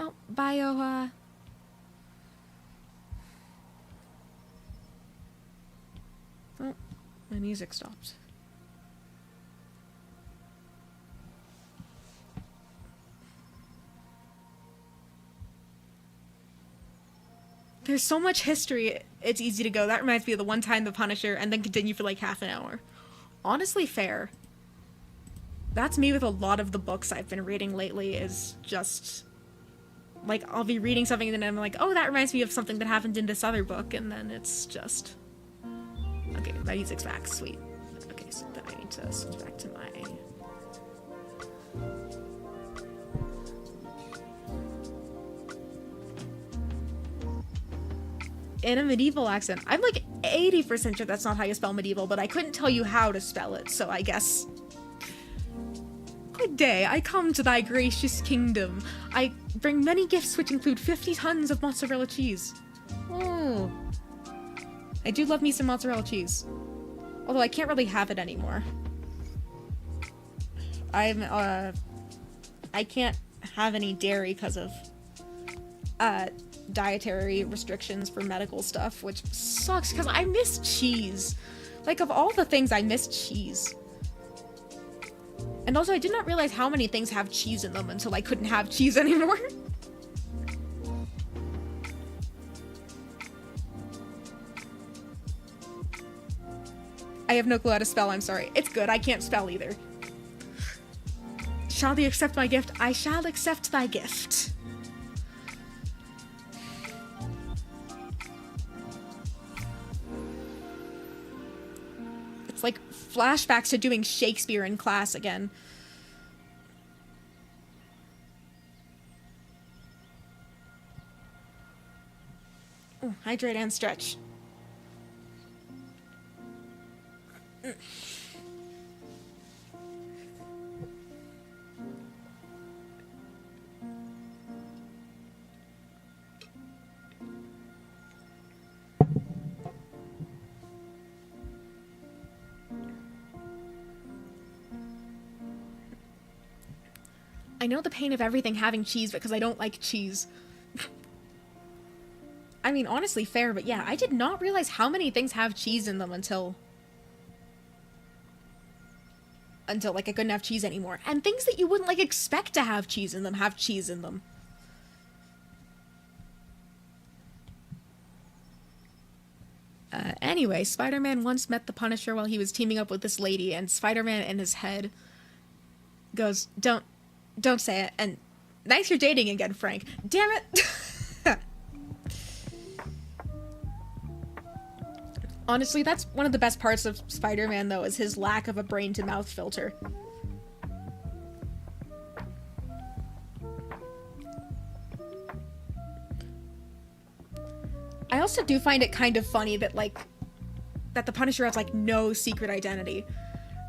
Speaker 1: Oh, Bio, oh, my music stopped. There's so much history, it's easy to go. That reminds me of the one time The Punisher, and then continue for like half an hour. Honestly, fair. That's me with a lot of the books I've been reading lately, is just... like, I'll be reading something and then I'm like, oh, that reminds me of something that happened in this other book, and then it's just... Okay, my music's back, sweet. Okay, so then I need to switch back to my... In a medieval accent. I'm like 80% sure that's not how you spell medieval, but I couldn't tell you how to spell it, so I guess... Good day, I come to thy gracious kingdom. I bring many gifts which include 50 tons of mozzarella cheese. Oh. I do love me some mozzarella cheese. Although I can't really have it anymore. I can't have any dairy because of, dietary restrictions for medical stuff, which sucks because I miss cheese. Like, of all the things, I miss cheese. And also, I did not realize how many things have cheese in them until I couldn't have cheese anymore. I have no clue how to spell, I'm sorry. It's good, I can't spell either. Shall thee accept my gift? I shall accept thy gift. It's like flashbacks to doing Shakespeare in class again. Ooh, hydrate and stretch. I know the pain of everything having cheese because I don't like cheese. I mean, honestly fair, but yeah, I did not realize how many things have cheese in them until like I couldn't have cheese anymore. And things that you wouldn't like expect to have cheese in them have cheese in them. Anyway, Spider-Man once met the Punisher while he was teaming up with this lady, and Spider-Man in his head goes, don't say it, and nice you're dating again, Frank. Damn it! Honestly, that's one of the best parts of Spider-Man, though, is his lack of a brain-to-mouth filter. I also do find it kind of funny that, like, that the Punisher has, like, no secret identity.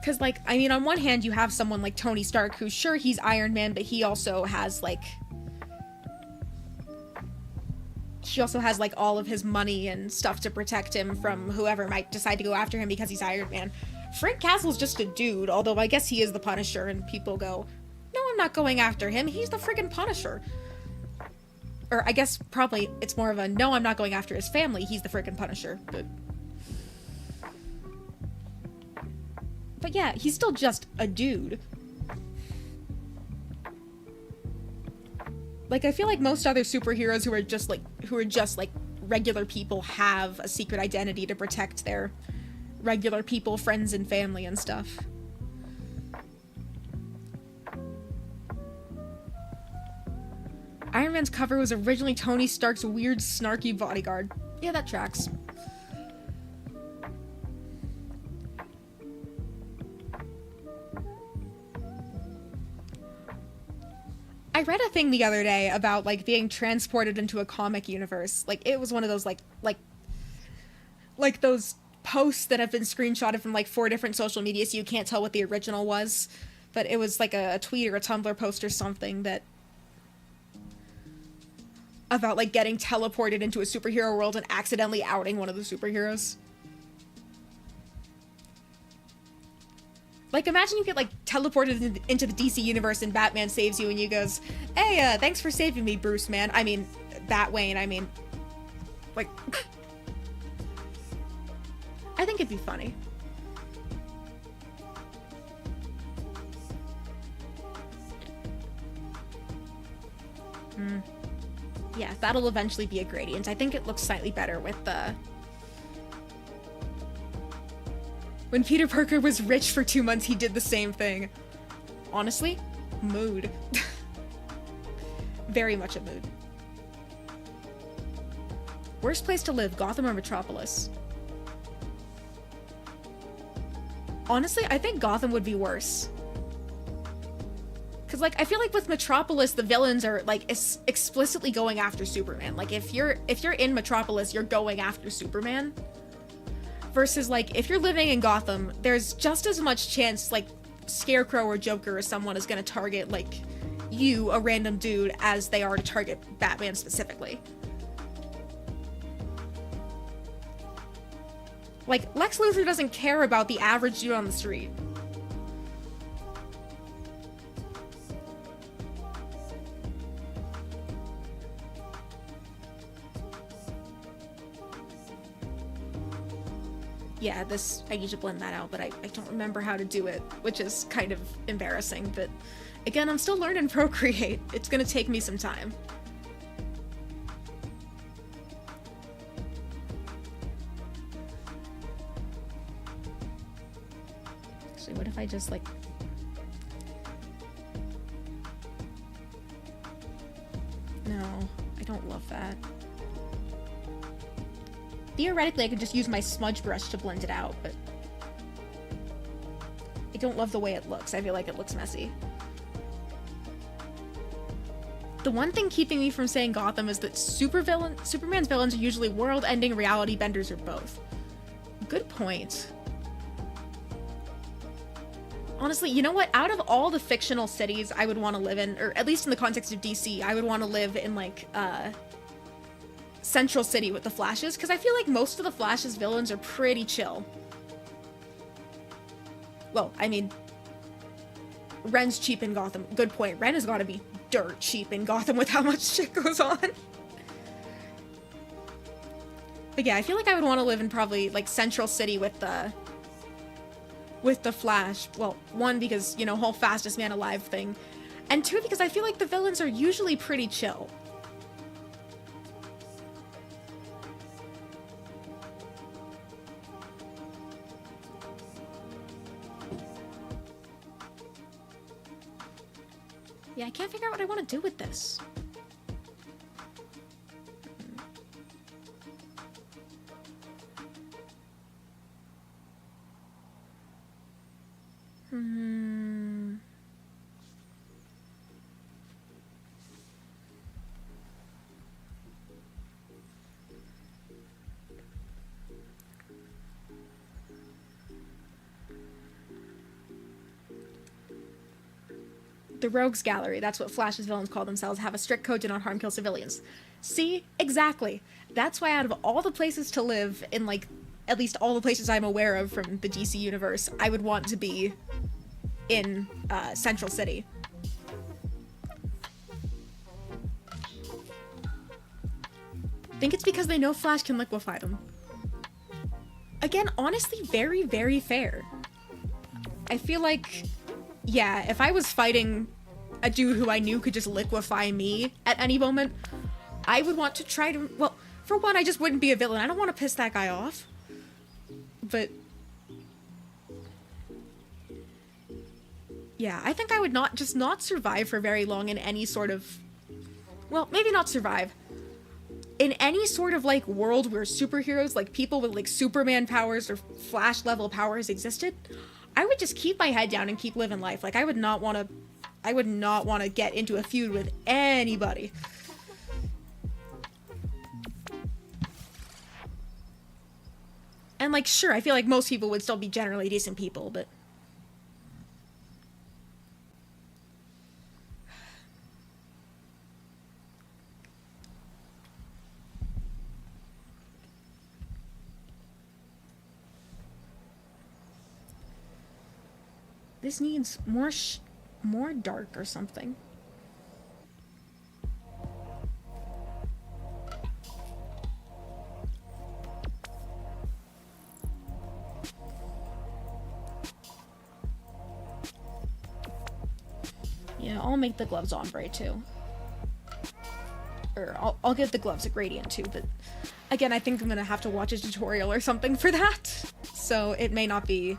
Speaker 1: Because, like, I mean, on one hand, you have someone like Tony Stark, who's sure he's Iron Man, but he also has, like, all of his money and stuff to protect him from whoever might decide to go after him because he's Iron Man. Frank Castle's just a dude, although I guess he is the Punisher, and people go, no, I'm not going after him, he's the friggin' Punisher. Or I guess probably it's more of a, no, I'm not going after his family, he's the friggin' Punisher. But yeah, he's still just a dude. Like, I feel like most other superheroes who are just like regular people have a secret identity to protect their regular people, friends, and family and stuff. Iron Man's cover was originally Tony Stark's weird, snarky bodyguard. Yeah, that tracks. I read a thing the other day about, like, being transported into a comic universe. Like, it was one of those, like those posts that have been screenshotted from, like, 4 different social media, so you can't tell what the original was. But it was, like, a tweet or a Tumblr post or something that... about, like, getting teleported into a superhero world and accidentally outing one of the superheroes. Like, imagine you get, like, teleported into the DC universe and Batman saves you and he goes, hey, thanks for saving me, Bruce, man. I mean, Batwayne, I mean, like... I think it'd be funny. Yeah, that'll eventually be a gradient. I think it looks slightly better with the... When Peter Parker was rich for 2 months, he did the same thing. Honestly, mood. Very much a mood. Worst place to live, Gotham or Metropolis? Honestly, I think Gotham would be worse. Because, like, I feel like with Metropolis, the villains are, like, explicitly going after Superman. Like, if you're in Metropolis, you're going after Superman. Versus, like, if you're living in Gotham, there's just as much chance, like, Scarecrow or Joker or someone is gonna target, like, you, a random dude, as they are to target Batman specifically. Like, Lex Luthor doesn't care about the average dude on the street. Yeah, this, I need to blend that out, but I don't remember how to do it, which is kind of embarrassing, but again, I'm still learning Procreate. It's gonna take me some time. Actually, what if I just, like... No, I don't love that. Theoretically, I could just use my smudge brush to blend it out, but I don't love the way it looks. I feel like it looks messy. The one thing keeping me from saying Gotham is that Superman's villains are usually world-ending reality benders or both. Good point. Honestly, you know what? Out of all the fictional cities I would want to live in, or at least in the context of DC, I would want to live in, like, Central City with the Flashes, because I feel like most of the Flash's villains are pretty chill. Well, I mean, Ren's cheap in Gotham. Good point. Ren has got to be dirt cheap in Gotham with how much shit goes on. But yeah, I feel like I would want to live in probably like Central City with the Flash. Well, one, because, you know, whole fastest man alive thing. And two, because I feel like the villains are usually pretty chill. Yeah, I can't figure out what I want to do with this. The Rogues Gallery, that's what Flash's villains call themselves, have a strict code to not harm, kill civilians. See? Exactly. That's why out of all the places to live in, like, at least all the places I'm aware of from the DC universe, I would want to be in Central City. I think it's because they know Flash can liquefy them. Again, honestly, very, very fair. I feel like, yeah, if I was fighting a dude who I knew could just liquefy me at any moment, I would want to try to, well, for one, I just wouldn't be a villain. I don't want to piss that guy off. But yeah, I think I would not survive for very long in any sort of, well, maybe not survive. In any sort of, like, world where superheroes, like, people with, like, Superman powers or Flash-level powers existed, I would just keep my head down and keep living life. Like, I would not want to get into a feud with anybody. And, like, sure, I feel like most people would still be generally decent people, but... This needs more dark or something. Yeah, I'll make the gloves ombre too. Or I'll give the gloves a gradient too, but again, I think I'm gonna have to watch a tutorial or something for that. So it may not be,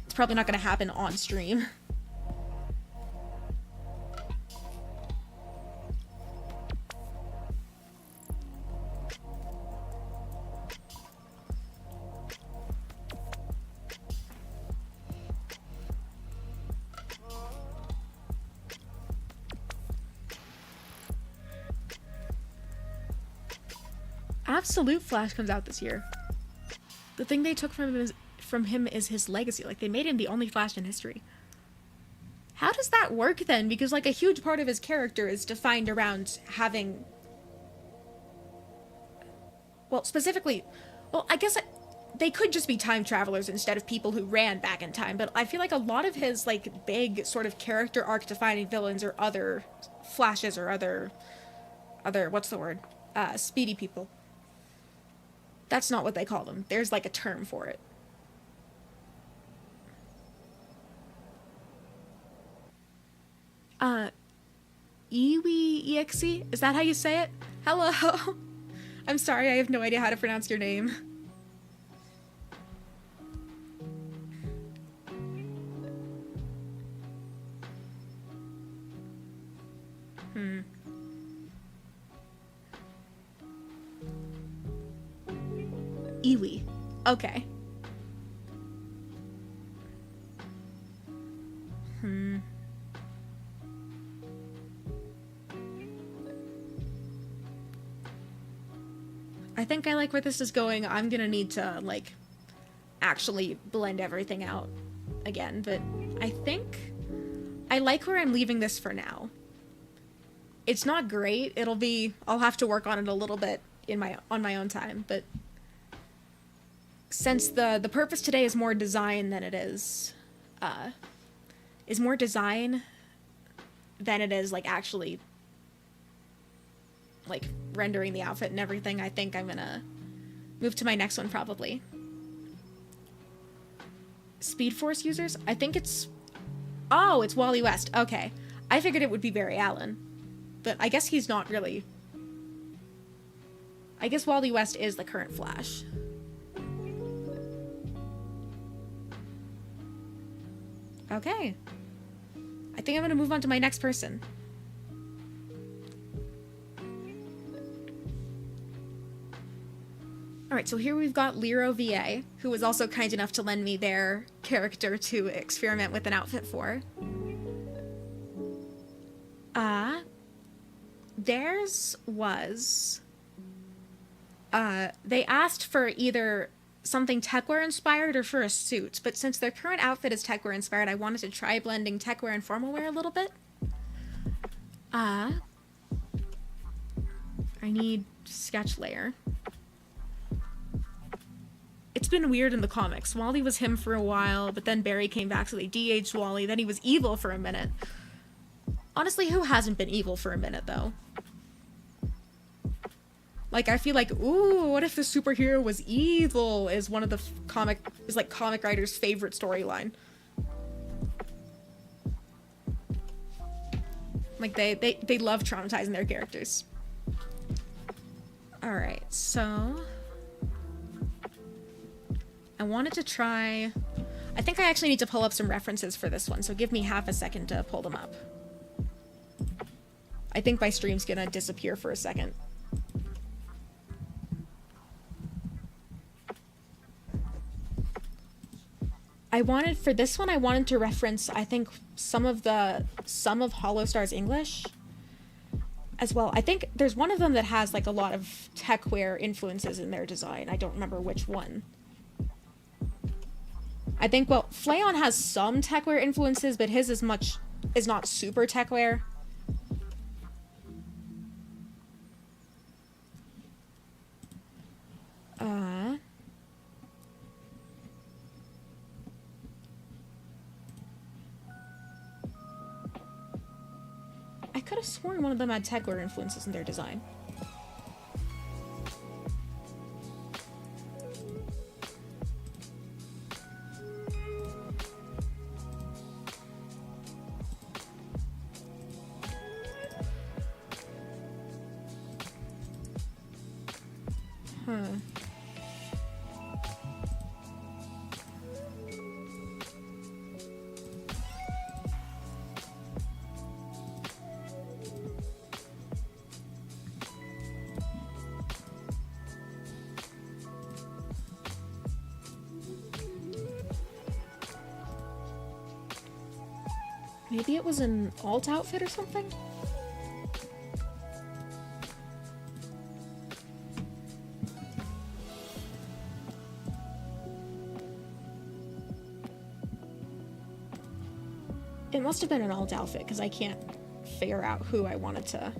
Speaker 1: it's probably not gonna happen on stream. Absolute Flash comes out this year. The thing they took from him is his legacy. Like, they made him the only Flash in history. How does that work then? Because, like, a huge part of his character is defined around having... Well, specifically... Well, I guess they could just be time travelers instead of people who ran back in time, but I feel like a lot of his, like, big sort of character arc-defining villains are other Flashes or other... what's the word? Speedy people. That's not what they call them. There's, like, a term for it. Iwi EXE? Is that how you say it? Hello! I'm sorry, I have no idea how to pronounce your name. Iwi. Okay. I think I like where this is going. I'm gonna need to, like, actually blend everything out again, but I think I like where I'm leaving this for now. It's not great. I'll have to work on it a little bit on my own time, but since the purpose today is more design than it is more design than it is, like, actually, like, rendering the outfit and everything, I think I'm gonna Move to my next one, probably. Speed Force users? I think it's... Oh, it's Wally West. Okay. I figured it would be Barry Allen. But I guess he's not really... I guess Wally West is the current Flash. Okay. I think I'm going to move on to my next person. Alright, so here we've got Lero VA, who was also kind enough to lend me their character to experiment with an outfit for. Theirs was... they asked for either something techwear inspired or for a suit, but since their current outfit is techwear inspired, I wanted to try blending techwear and formal wear a little bit. I need sketch layer. It's been weird in the comics. Wally was him for a while, but then Barry came back, so they de-aged Wally. Then he was evil for a minute. Honestly, who hasn't been evil for a minute, though? Like, I feel like, ooh, what if the superhero was evil is one of the comic writers' favorite storyline. Like, they love traumatizing their characters. Alright, so... I wanted to try... I think I actually need to pull up some references for this one, so give me half a second to pull them up. I think my stream's gonna disappear for a second. For this one, I wanted to reference, I think, some of Hollowstar's English as well. I think there's one of them that has, like, a lot of techwear influences in their design. I don't remember which one. I think, well, Flayon has some techwear influences, but his is not super techwear. I could have sworn one of them had techwear influences in their design. Maybe it was an alt outfit or something? It must have been an alt outfit, because I can't figure out who I wanted to...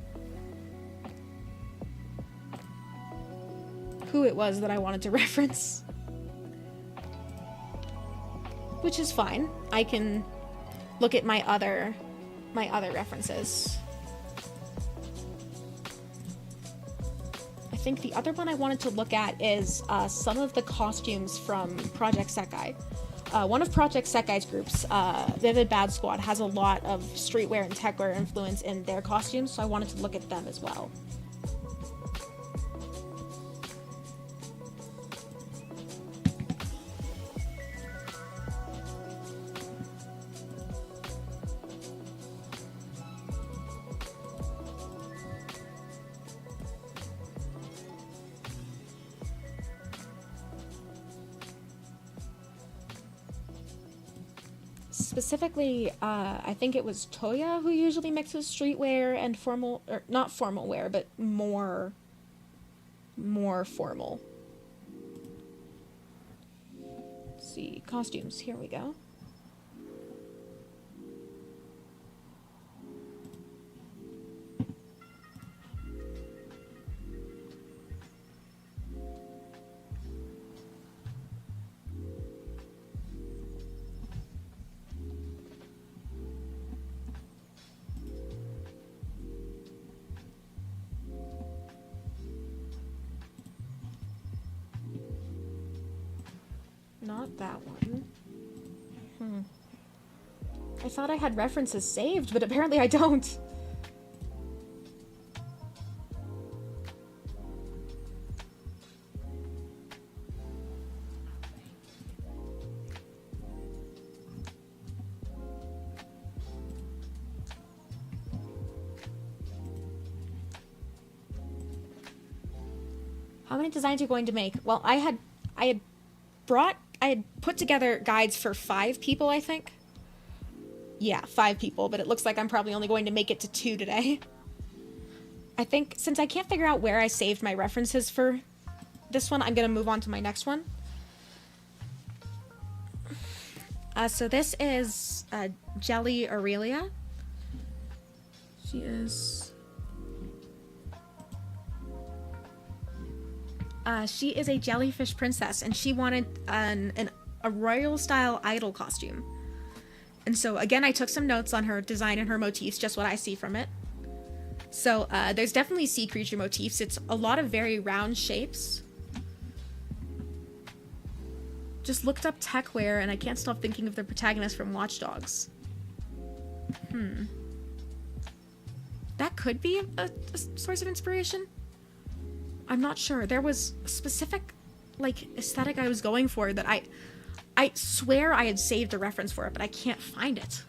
Speaker 1: who it was that I wanted to reference. Which is fine. I can look at my other references. I think the other one I wanted to look at is some of the costumes from Project Sekai. One of Project Sekai's groups, Vivid Bad Squad, has a lot of streetwear and techwear influence in their costumes, so I wanted to look at them as well. Specifically, I think it was Toya who usually mixes streetwear and formal, or not formal wear, but more formal. Let's see, costumes, here we go. Not that one. I thought I had references saved, but apparently I don't. How many designs are you going to make? Well, I had put together guides for 5 people, I think. Yeah, 5 people, but it looks like I'm probably only going to make it to 2 today. I think since I can't figure out where I saved my references for this one, I'm going to move on to my next one. So this is Jelly Aurelia. She is... she is a jellyfish princess, and she wanted a royal-style idol costume. And so, again, I took some notes on her design and her motifs, just what I see from it. So, there's definitely sea creature motifs. It's a lot of very round shapes. Just looked up techwear, and I can't stop thinking of the protagonist from Watch Dogs. That could be a source of inspiration. I'm not sure. There was a specific, like, aesthetic I was going for that I swear I had saved a reference for it, but I can't find it.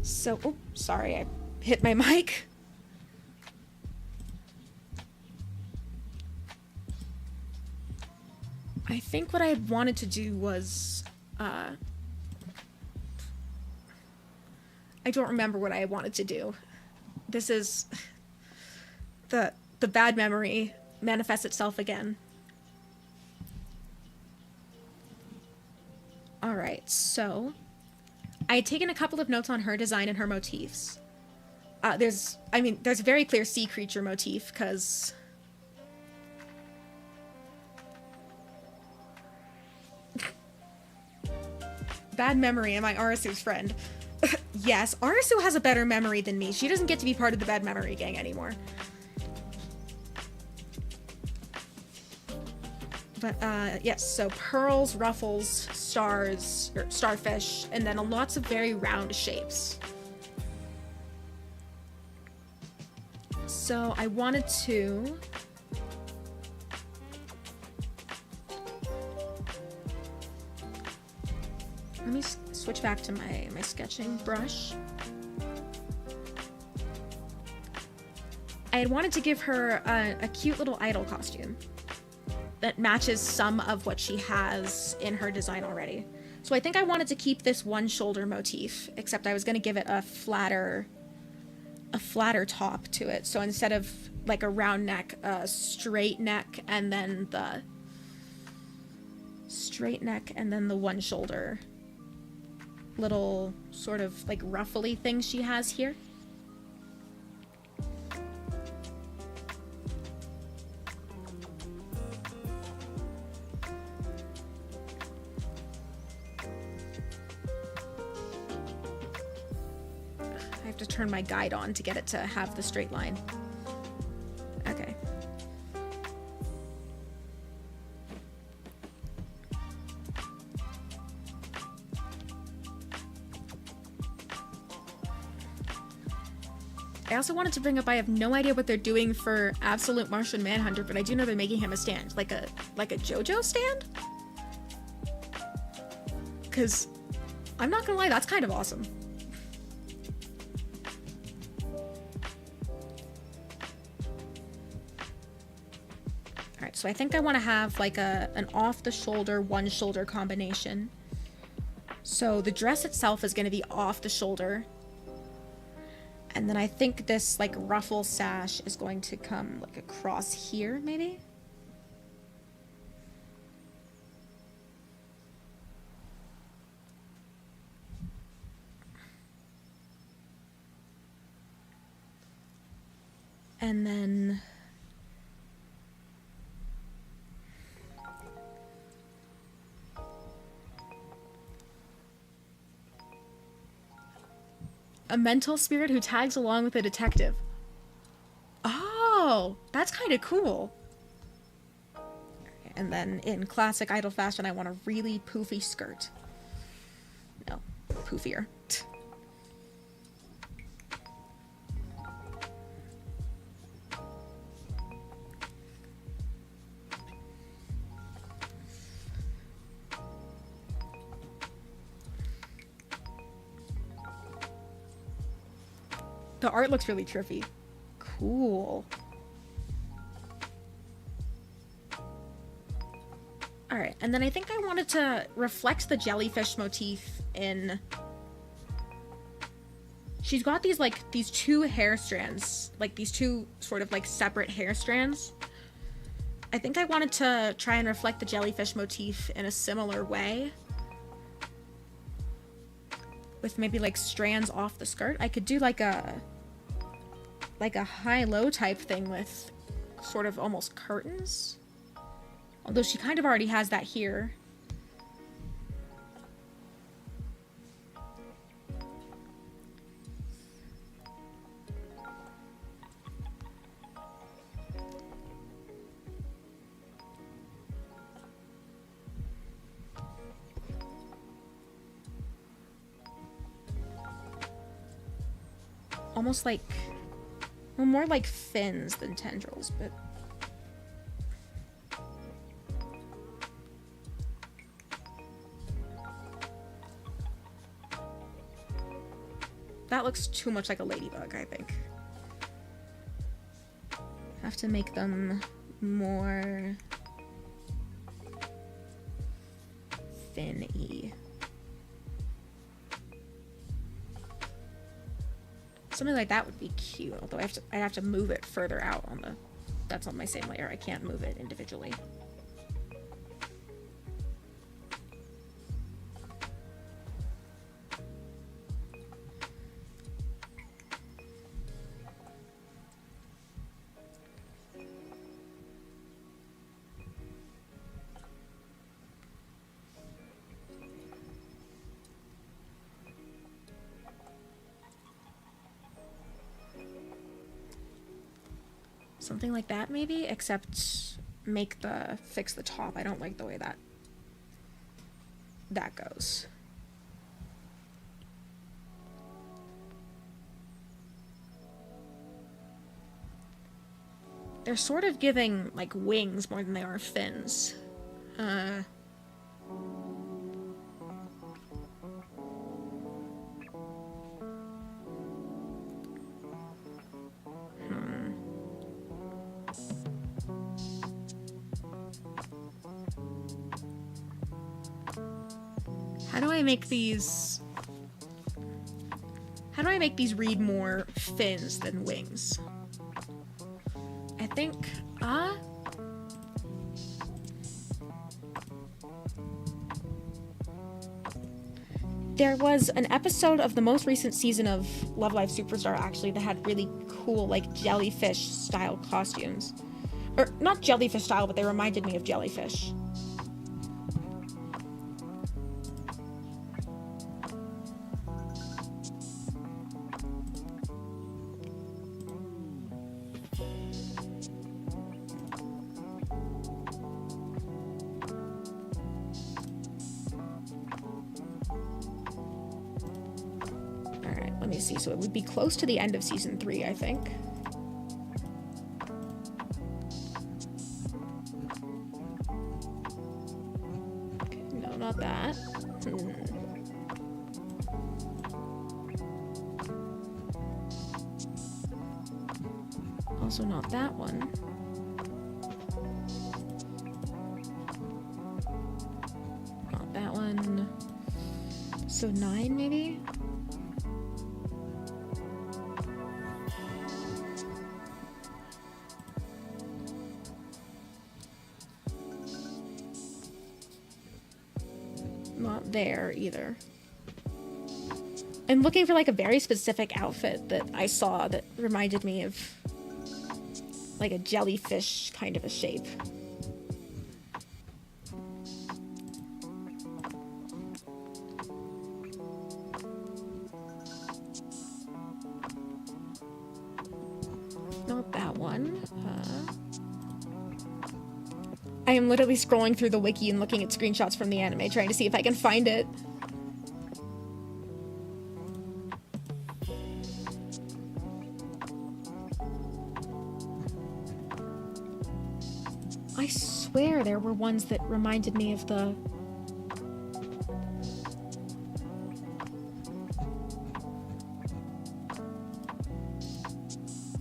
Speaker 1: So, oh, sorry, I hit my mic. I think what I had wanted to do was, I don't remember what I wanted to do. This is, the bad memory manifests itself again. Alright, so, I had taken a couple of notes on her design and her motifs. There's a very clear sea creature motif, because... Bad memory, am I Arasu's friend? Yes, Arasu has a better memory than me. She doesn't get to be part of the bad memory gang anymore. But, yes, so pearls, ruffles, stars, or starfish, and then lots of very round shapes. So I wanted to... Let me switch back to my sketching brush. I had wanted to give her a cute little idol costume that matches some of what she has in her design already. So I think I wanted to keep this one shoulder motif, except I was going to give it a flatter top to it. So instead of like a round neck, a straight neck, and then the one shoulder. Little sort of like ruffly thing she has here. I have to turn my guide on to get it to have the straight line. Okay. I also wanted to bring up, I have no idea what they're doing for Absolute Martian Manhunter, but I do know they're making him a stand. Like a JoJo stand? Because, I'm not gonna lie, that's kind of awesome. Alright, so I think I want to have like an off-the-shoulder, one-shoulder combination. So the dress itself is going to be off the shoulder. And then I think this, like, ruffle sash is going to come, like, across here, maybe? And then... A mental spirit who tags along with a detective. Oh, that's kind of cool. And then in classic idol fashion, I want a really poofy skirt. No, poofier. The art looks really trippy. Cool. Alright, and then I think I wanted to reflect the jellyfish motif in... She's got these, like, these two hair strands. Like, these two sort of, like, separate hair strands. I think I wanted to try and reflect the jellyfish motif in a similar way. With maybe, like, strands off the skirt. I could do, like a high-low type thing with sort of almost curtains. Although she kind of already has that here. Almost like... well, more like fins than tendrils, but... that looks too much like a ladybug, I think. Have to make them more... fin-y. Something like that would be cute, although I'd have to move it further out on the... that's on my same layer. I can't move it individually. Something like that, maybe? Except fix the top. I don't like the way that goes. They're sort of giving, like, wings more than they are fins. How do I make these read more fins than wings? I think, there was an episode of the most recent season of Love Live Superstar, actually, that had really cool, like, jellyfish-style costumes. Or, not jellyfish-style, but they reminded me of jellyfish. Let me see, so it would be close to the end of season 3, I think. Okay, no, not that. Also not that one. Not that one. So 9, maybe? Not there either. I'm looking for like a very specific outfit that I saw that reminded me of like a jellyfish kind of a shape. one. I am literally scrolling through the wiki and looking at screenshots from the anime, trying to see if I can find it. I swear there were ones that reminded me of the...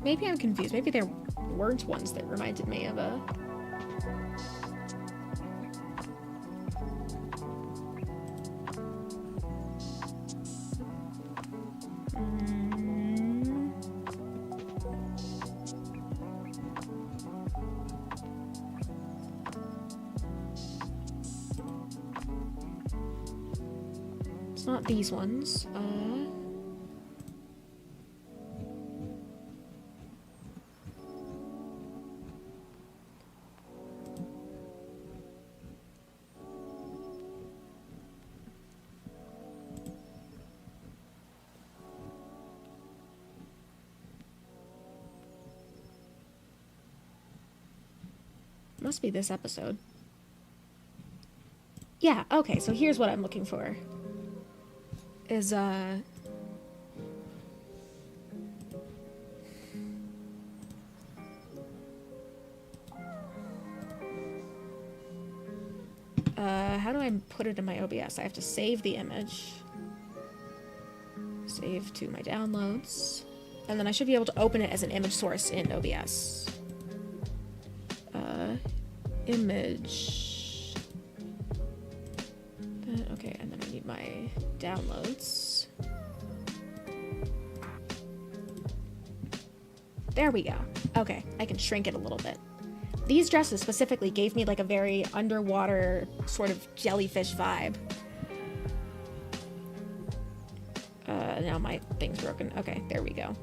Speaker 1: Maybe I'm confused. Maybe there weren't ones that reminded me of a... It's not these ones. Must be this episode. Yeah, okay, so here's what I'm looking for. Is, how do I put it in my OBS? I have to save the image. Save to my downloads. And then I should be able to open it as an image source in OBS. Image. Okay, and then I need my downloads. There we go. Okay, I can shrink it a little bit. These dresses specifically gave me like a very underwater sort of jellyfish vibe. Now my thing's broken. Okay, there we go.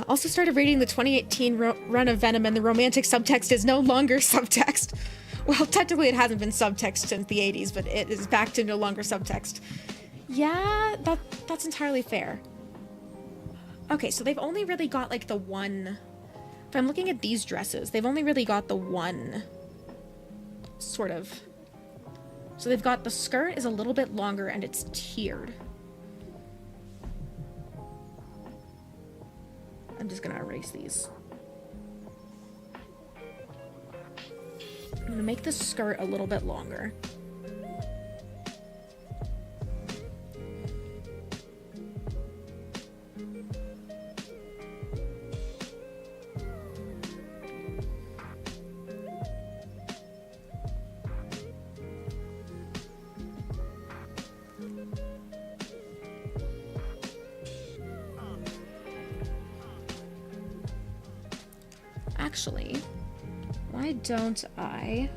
Speaker 1: Also started reading the 2018 run of Venom, and the romantic subtext is no longer subtext. Well, technically it hasn't been subtext since the 80s, but it is back to no longer subtext. Yeah, that's entirely fair. Okay, so they've only really got like the one... If I'm looking at these dresses, they've only really got the one sort of... So they've got the skirt is a little bit longer and it's tiered. I'm just gonna erase these. I'm gonna make the skirt a little bit longer. Actually, why don't I...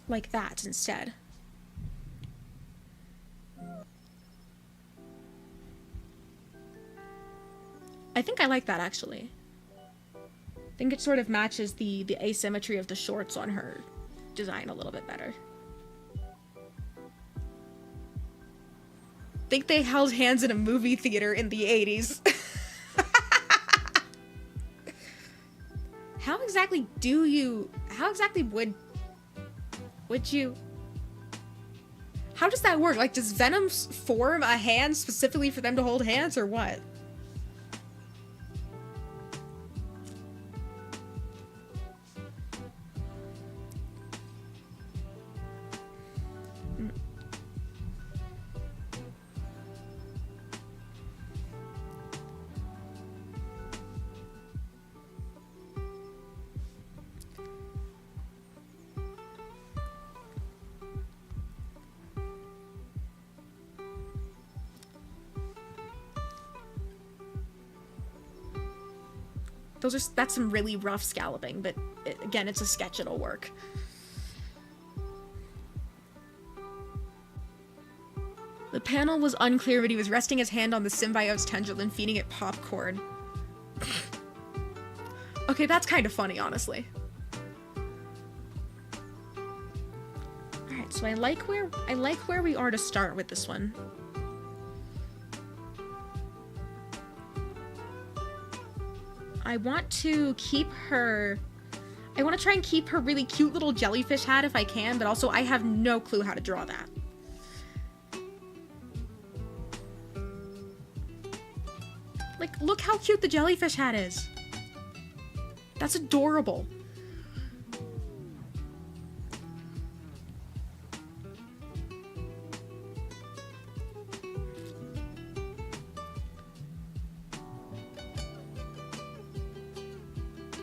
Speaker 1: like that instead. I think I like that, actually. I think it sort of matches the asymmetry of the shorts on her design a little bit better. I think they held hands in a movie theater in the 80s. How exactly would you... How does that work? Like, does Venom form a hand specifically for them to hold hands, or what? That's some really rough scalloping, but again, it's a sketch, it'll work. panel was unclear, but he was resting his hand on the symbiote's tendril and feeding it popcorn. Okay, that's kind of funny, honestly. Alright, so I like where we are to start with this one. I want to keep her... I want to try and keep her really cute little jellyfish hat if I can, but also I have no clue how to draw that. Like, look how cute the jellyfish hat is. That's adorable.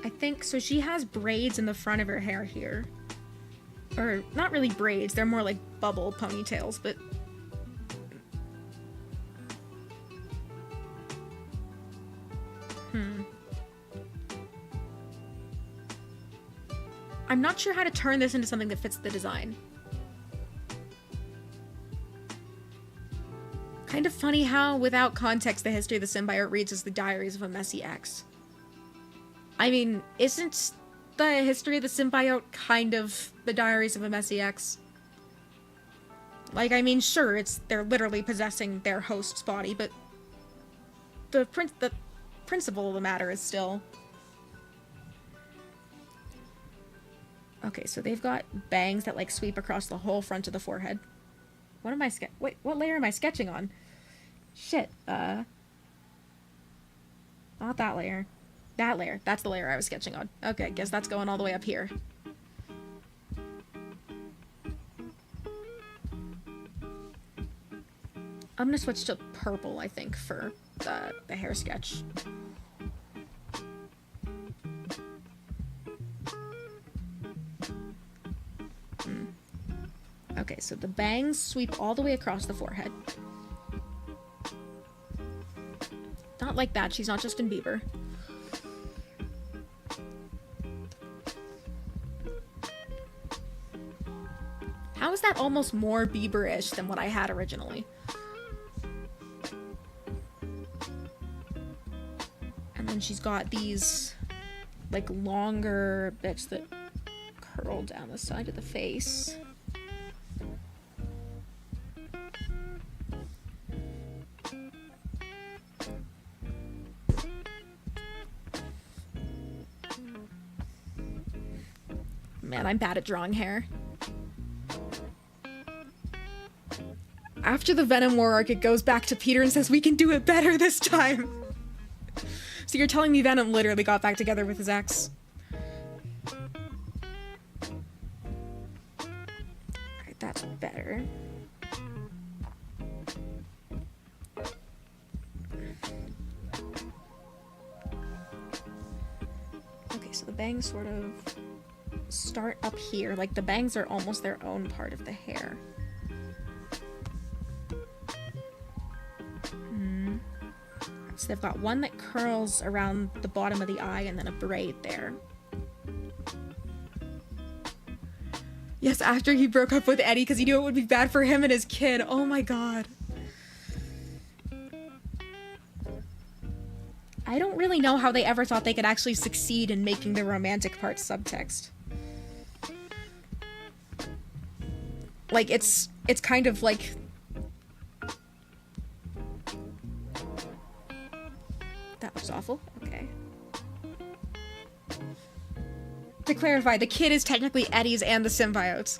Speaker 1: I think, so she has braids in the front of her hair here. Or, not really braids, they're more like bubble ponytails, but... I'm not sure how to turn this into something that fits the design. Kind of funny how, without context, the history of the symbiote reads as the diaries of a messy ex. I mean, isn't the history of the symbiote kind of the diaries of a messy ex? Like, I mean, sure, they're literally possessing their host's body, but the principle of the matter is still... Okay, so they've got bangs that, like, sweep across the whole front of the forehead. What am I wait, what layer am I sketching on? Shit, not that layer. That layer. That's the layer I was sketching on. Okay, guess that's going all the way up here. I'm gonna switch to purple, I think, for the hair sketch. Okay, so the bangs sweep all the way across the forehead. Not like that, she's not Justin Bieber. How is that almost more Bieber-ish than what I had originally? And then she's got these, like, longer bits that curl down the side of the face. Man, I'm bad at drawing hair. After the Venom War arc, it goes back to Peter and says, we can do it better this time. So you're telling me Venom literally got back together with his ex? Alright, that's better. Okay, so the bangs sort of start up here. Like, the bangs are almost their own part of the hair. So they've got one that curls around the bottom of the eye and then a braid there. Yes, after he broke up with Eddie because he knew it would be bad for him and his kid. Oh my god. I don't really know how they ever thought they could actually succeed in making the romantic part subtext. Like, it's kind of like... That was awful. Okay. To clarify, the kid is technically Eddie's and the symbiote's.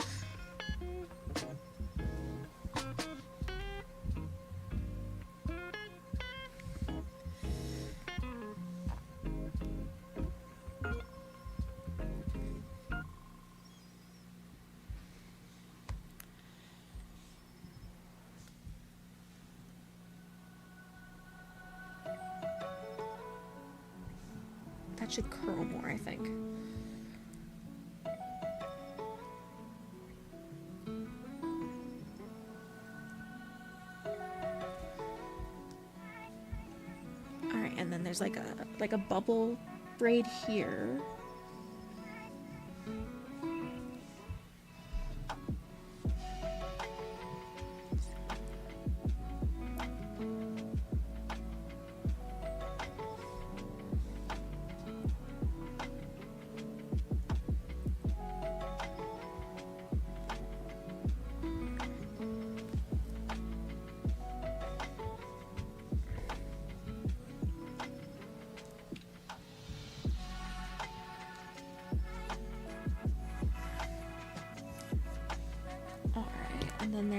Speaker 1: That should curl more, I think. Alright, and then there's like a bubble braid here.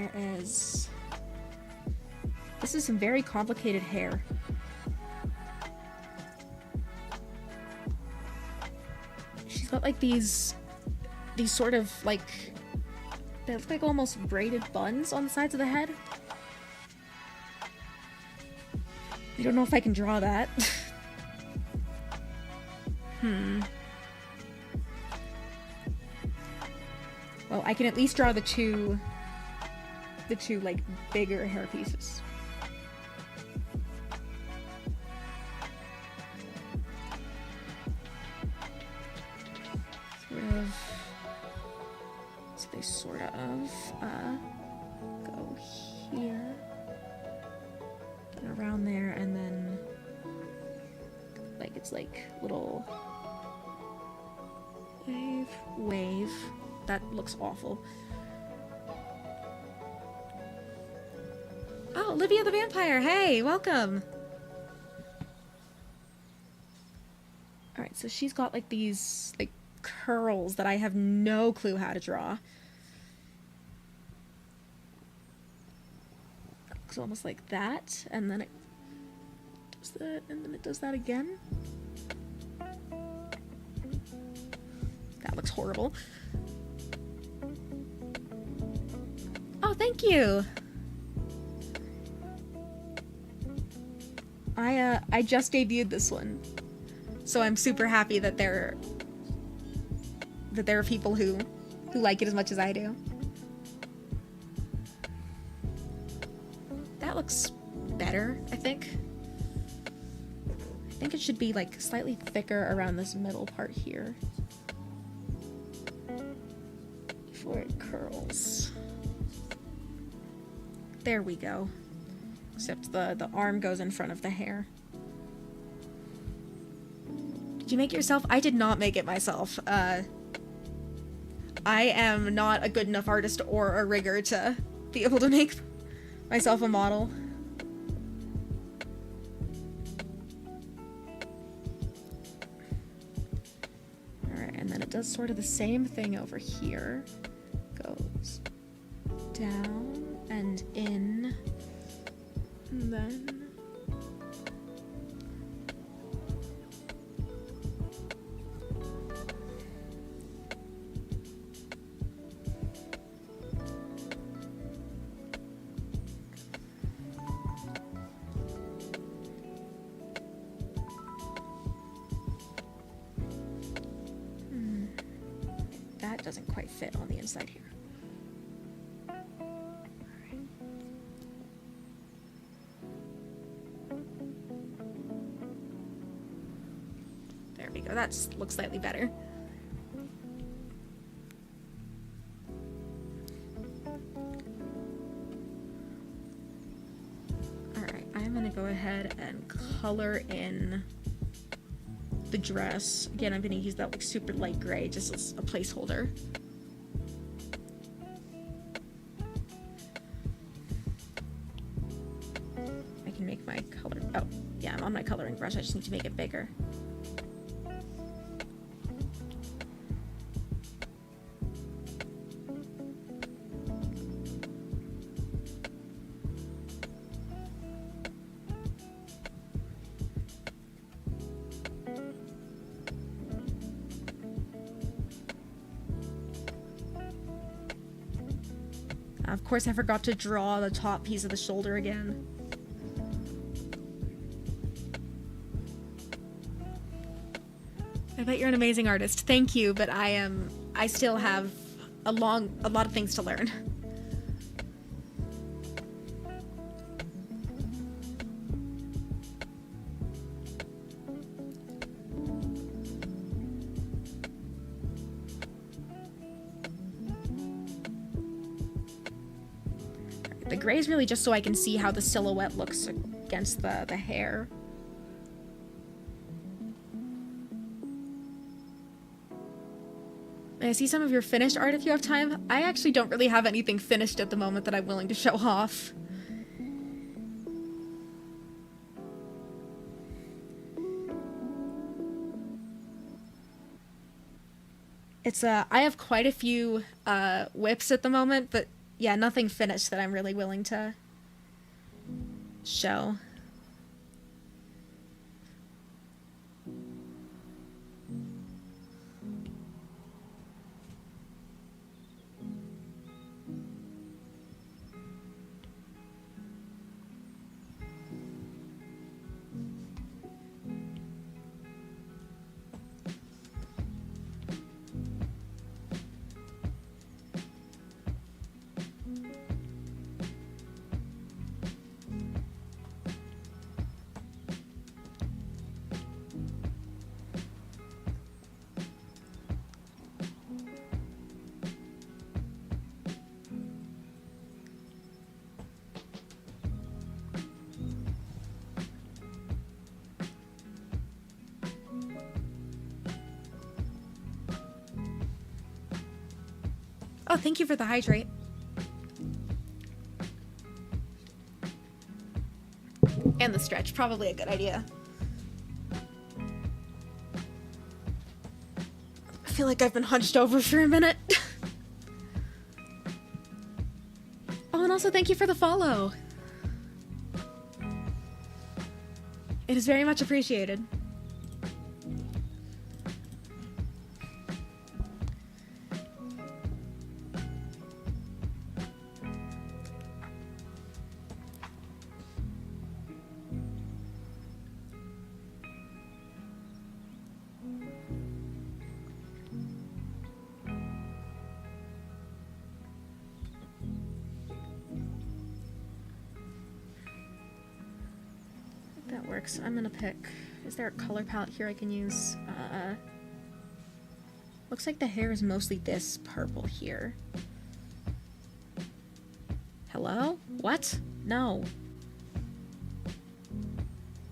Speaker 1: There is... This is some very complicated hair. She's got like these sort of like, they look like almost braided buns on the sides of the head. I don't know if I can draw that. Well, I can at least draw the two like bigger hair pieces. So they sort of go here and around there, and then like it's like little wave. That looks awful. Oh, Olivia the Vampire, hey, welcome! Alright, so she's got like these like curls that I have no clue how to draw. It looks almost like that, and then it does that, and then it does that again. That looks horrible. Oh, thank you! I just debuted this one, so I'm super happy that there are people who like it as much as I do. That looks better, I think. I think it should be like slightly thicker around this middle part here before it curls. There we go. Except the arm goes in front of the hair. Did you make it yourself? I did not make it myself. I am not a good enough artist or a rigger to be able to make myself a model. Alright, and then it does sort of the same thing over here. Goes down and in, and then that doesn't quite fit on the inside here. There we go. That looks slightly better. Alright, I'm gonna go ahead and color in the dress. Again, I'm gonna use that like super light gray just as a placeholder. I can make my color... Oh, yeah, I'm on my coloring brush. I just need to make it bigger. Of course, I forgot to draw the top piece of the shoulder again. I bet you're an amazing artist. Thank you, but I still have a lot of things to learn. The gray is really just so I can see how the silhouette looks against the hair. I see some of your finished art if you have time. I actually don't really have anything finished at the moment that I'm willing to show off. It's I have quite a few whips at the moment, but Yeah, nothing finished that I'm really willing to show. Oh, thank you for the hydrate. And the stretch, probably a good idea. I feel like I've been hunched over for a minute. Oh, and also thank you for the follow. It is very much appreciated. That works. I'm gonna pick... Is there a color palette here I can use? Looks like the hair is mostly this purple here. Hello? What? No.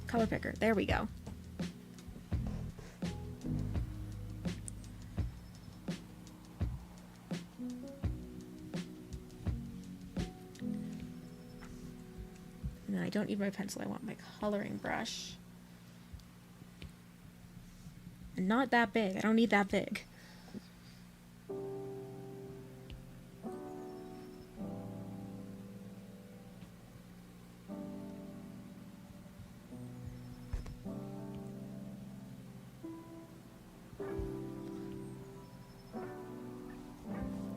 Speaker 1: Color picker. There we go. And then I don't need my pencil. I want my coloring brush. And not that big. I don't need that big.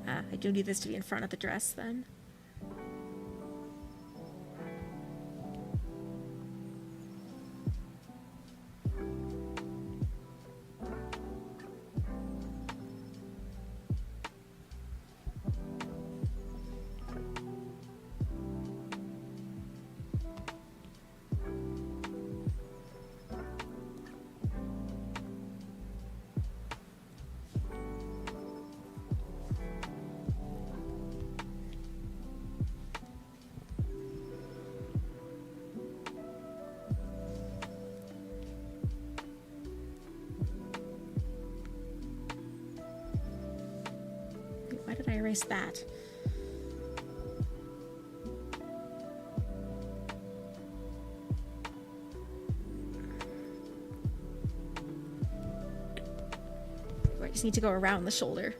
Speaker 1: I do need this to be in front of the dress then. Why did I erase that? I just need to go around the shoulder.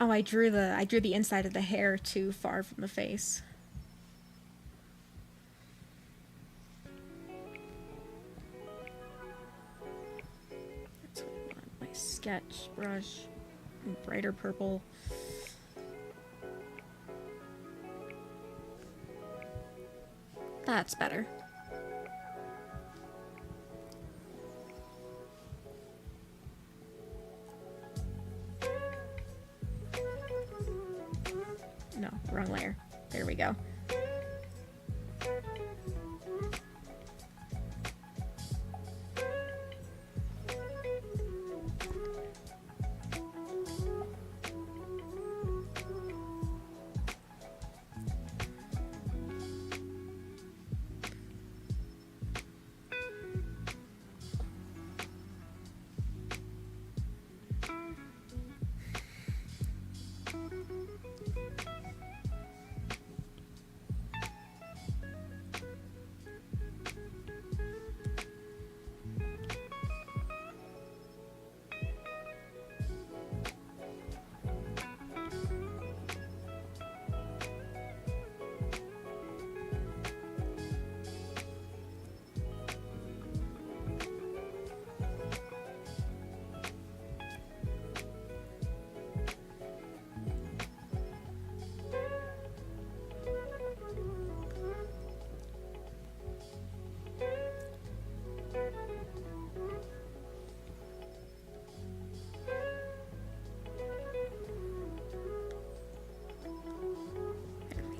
Speaker 1: Oh, I drew the inside of the hair too far from the face. That's what I want. My sketch brush, brighter purple. That's better. No, wrong layer. There we go.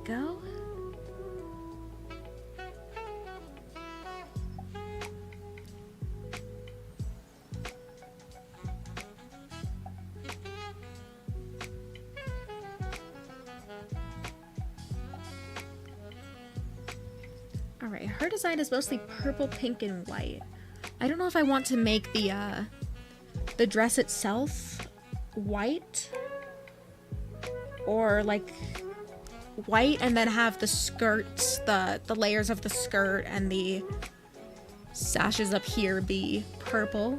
Speaker 1: Go. All right, her design is mostly purple, pink, and white. I don't know if I want to make the dress itself white or like white and then have the skirts, the layers of the skirt and the sashes up here be purple.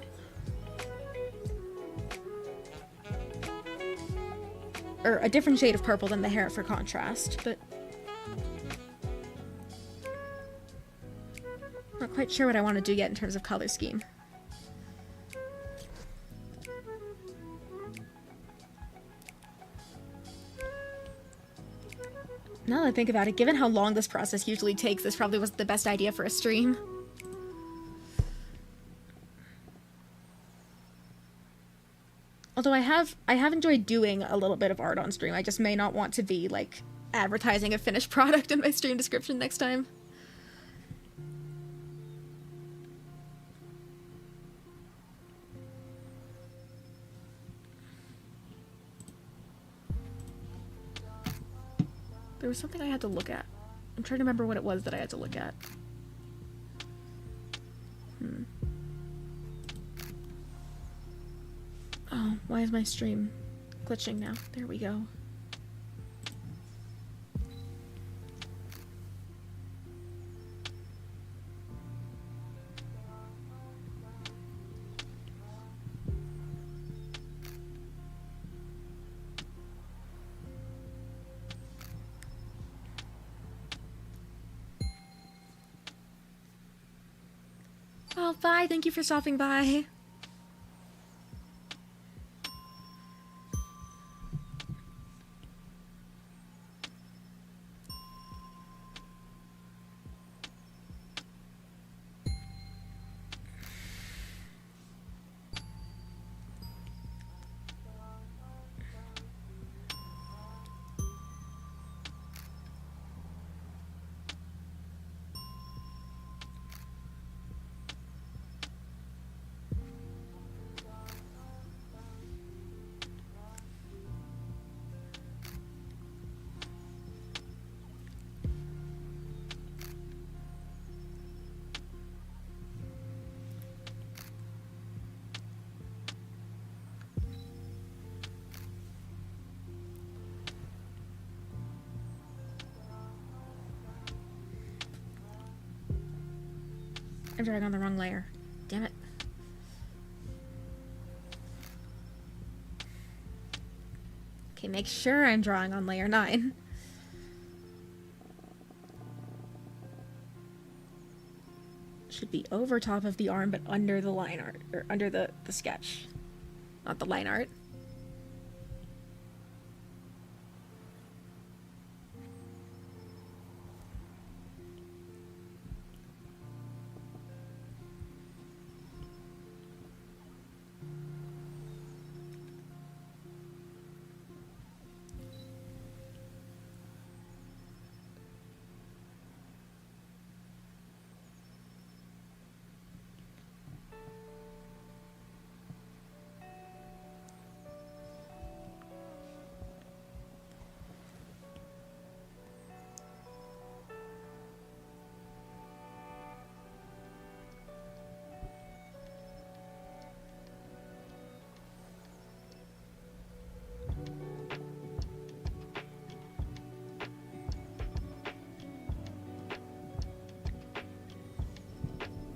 Speaker 1: Or a different shade of purple than the hair for contrast, but not quite sure what I want to do yet in terms of color scheme. Now that I think about it, given how long this process usually takes, this probably wasn't the best idea for a stream. Although I have enjoyed doing a little bit of art on stream. I just may not want to be, like, advertising a finished product in my stream description next time. There was something I had to look at. I'm trying to remember what it was that I had to look at. Oh, why is my stream glitching now? There we go. Oh, bye. Thank you for stopping by. I'm drawing on the wrong layer. Damn it. Okay, make sure I'm drawing on layer 9. Should be over top of the arm, but under the line art, or under the sketch. Not the line art.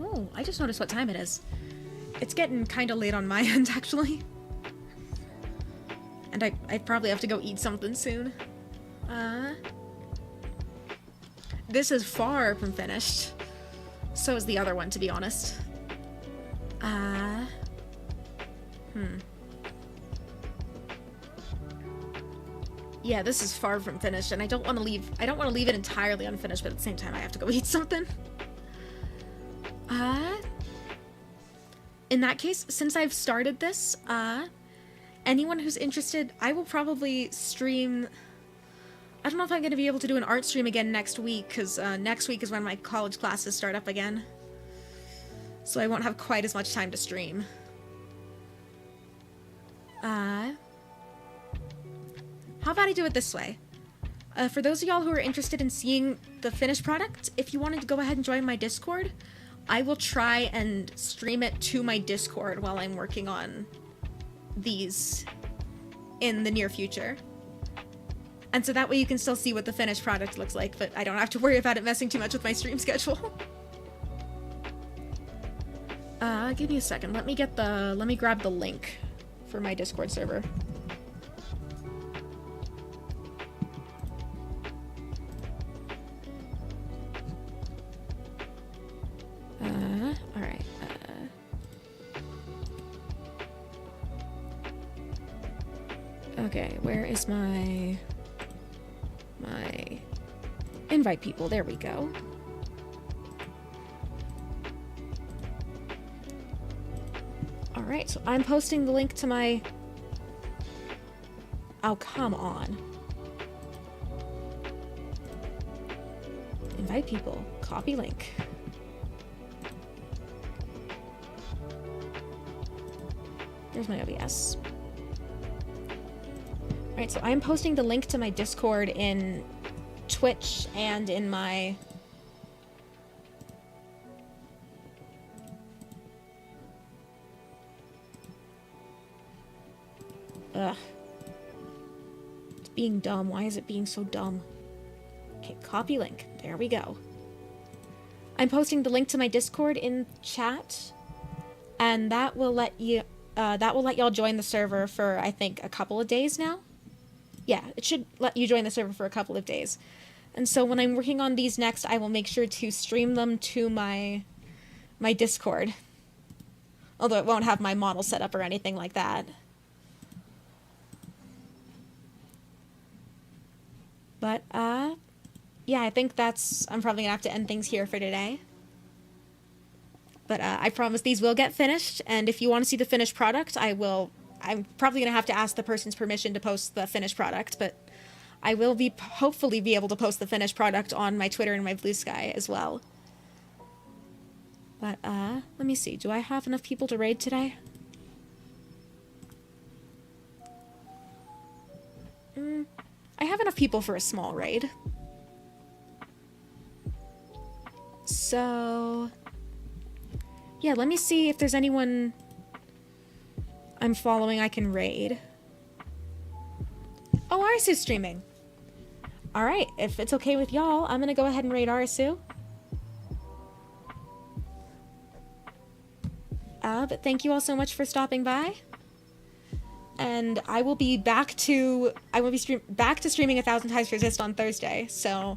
Speaker 1: Oh, I just noticed what time it is. It's getting kind of late on my end, actually. And I probably have to go eat something soon. This is far from finished. So is the other one, to be honest. Yeah, this is far from finished, and I don't want to leave it entirely unfinished, but at the same time I have to go eat something. In that case, since I've started this, anyone who's interested, I will probably stream... I don't know if I'm going to be able to do an art stream again next week, because next week is when my college classes start up again. So I won't have quite as much time to stream. How about I do it this way? For those of y'all who are interested in seeing the finished product, if you wanted to go ahead and join my Discord, I will try and stream it to my Discord while I'm working on these in the near future. And so that way you can still see what the finished product looks like, but I don't have to worry about it messing too much with my stream schedule. Give me a second. Let me grab the link for my Discord server. Alright. Okay, where is my invite people? There we go. Alright, so I'm posting the link to my... Oh, come on. Invite people. Copy link. There's my OBS. Alright, so I'm posting the link to my Discord in Twitch and in my... Ugh. It's being dumb. Why is it being so dumb? Okay, copy link. There we go. I'm posting the link to my Discord in chat, and that will let you... that will let y'all join the server for, I think, a couple of days now. Yeah, it should let you join the server for a couple of days. And so when I'm working on these next, I will make sure to stream them to my Discord. Although it won't have my model set up or anything like that. But, yeah, I think I'm probably gonna have to end things here for today. But I promise these will get finished, and if you want to see the finished product, I'm probably going to have to ask the person's permission to post the finished product, but I will hopefully be able to post the finished product on my Twitter and my Blue Sky as well. But, let me see. Do I have enough people to raid today? I have enough people for a small raid. So... yeah, let me see if there's anyone I'm following I can raid. Oh, Arisu's streaming. Alright, if it's okay with y'all, I'm gonna go ahead and raid Arisu. But thank you all so much for stopping by. and I will be back to streaming 1,000 Times Resist on Thursday. So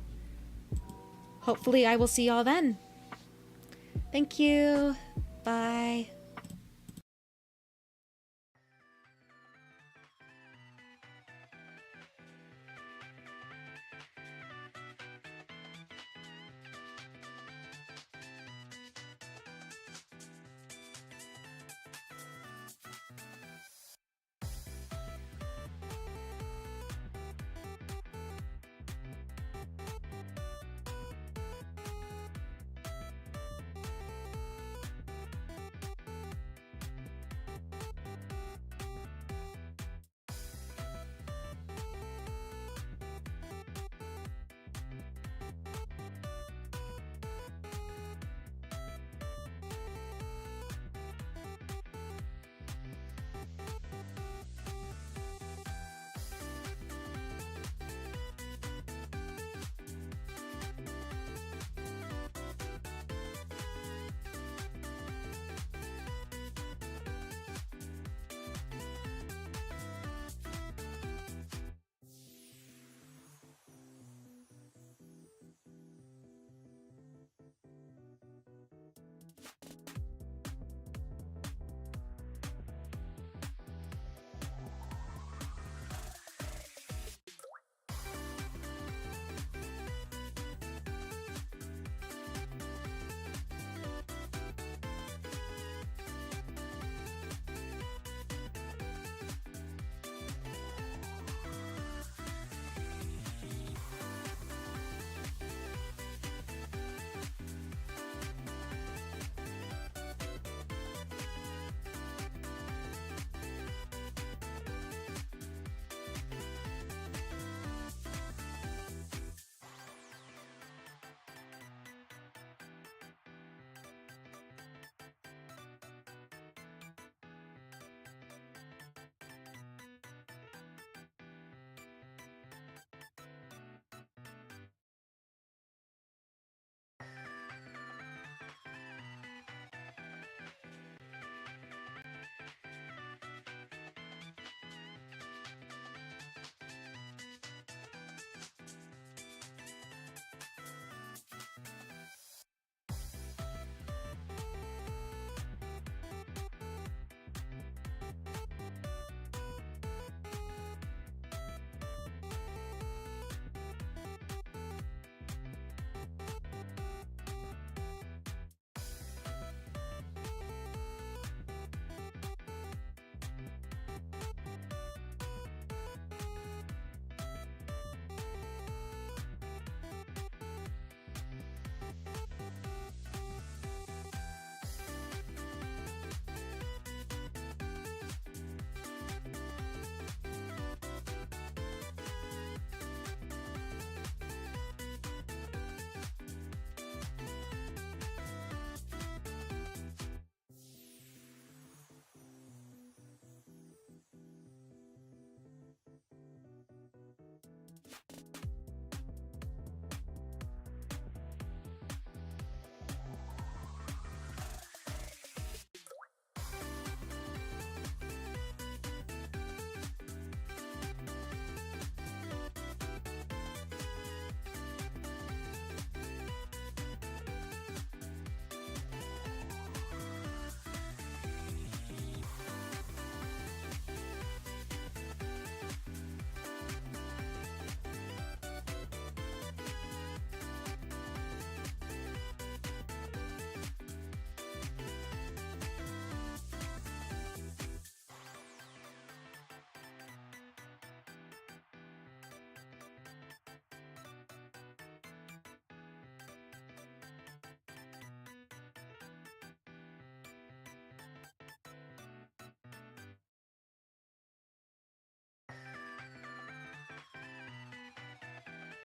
Speaker 1: hopefully I will see y'all then. Thank you. Bye.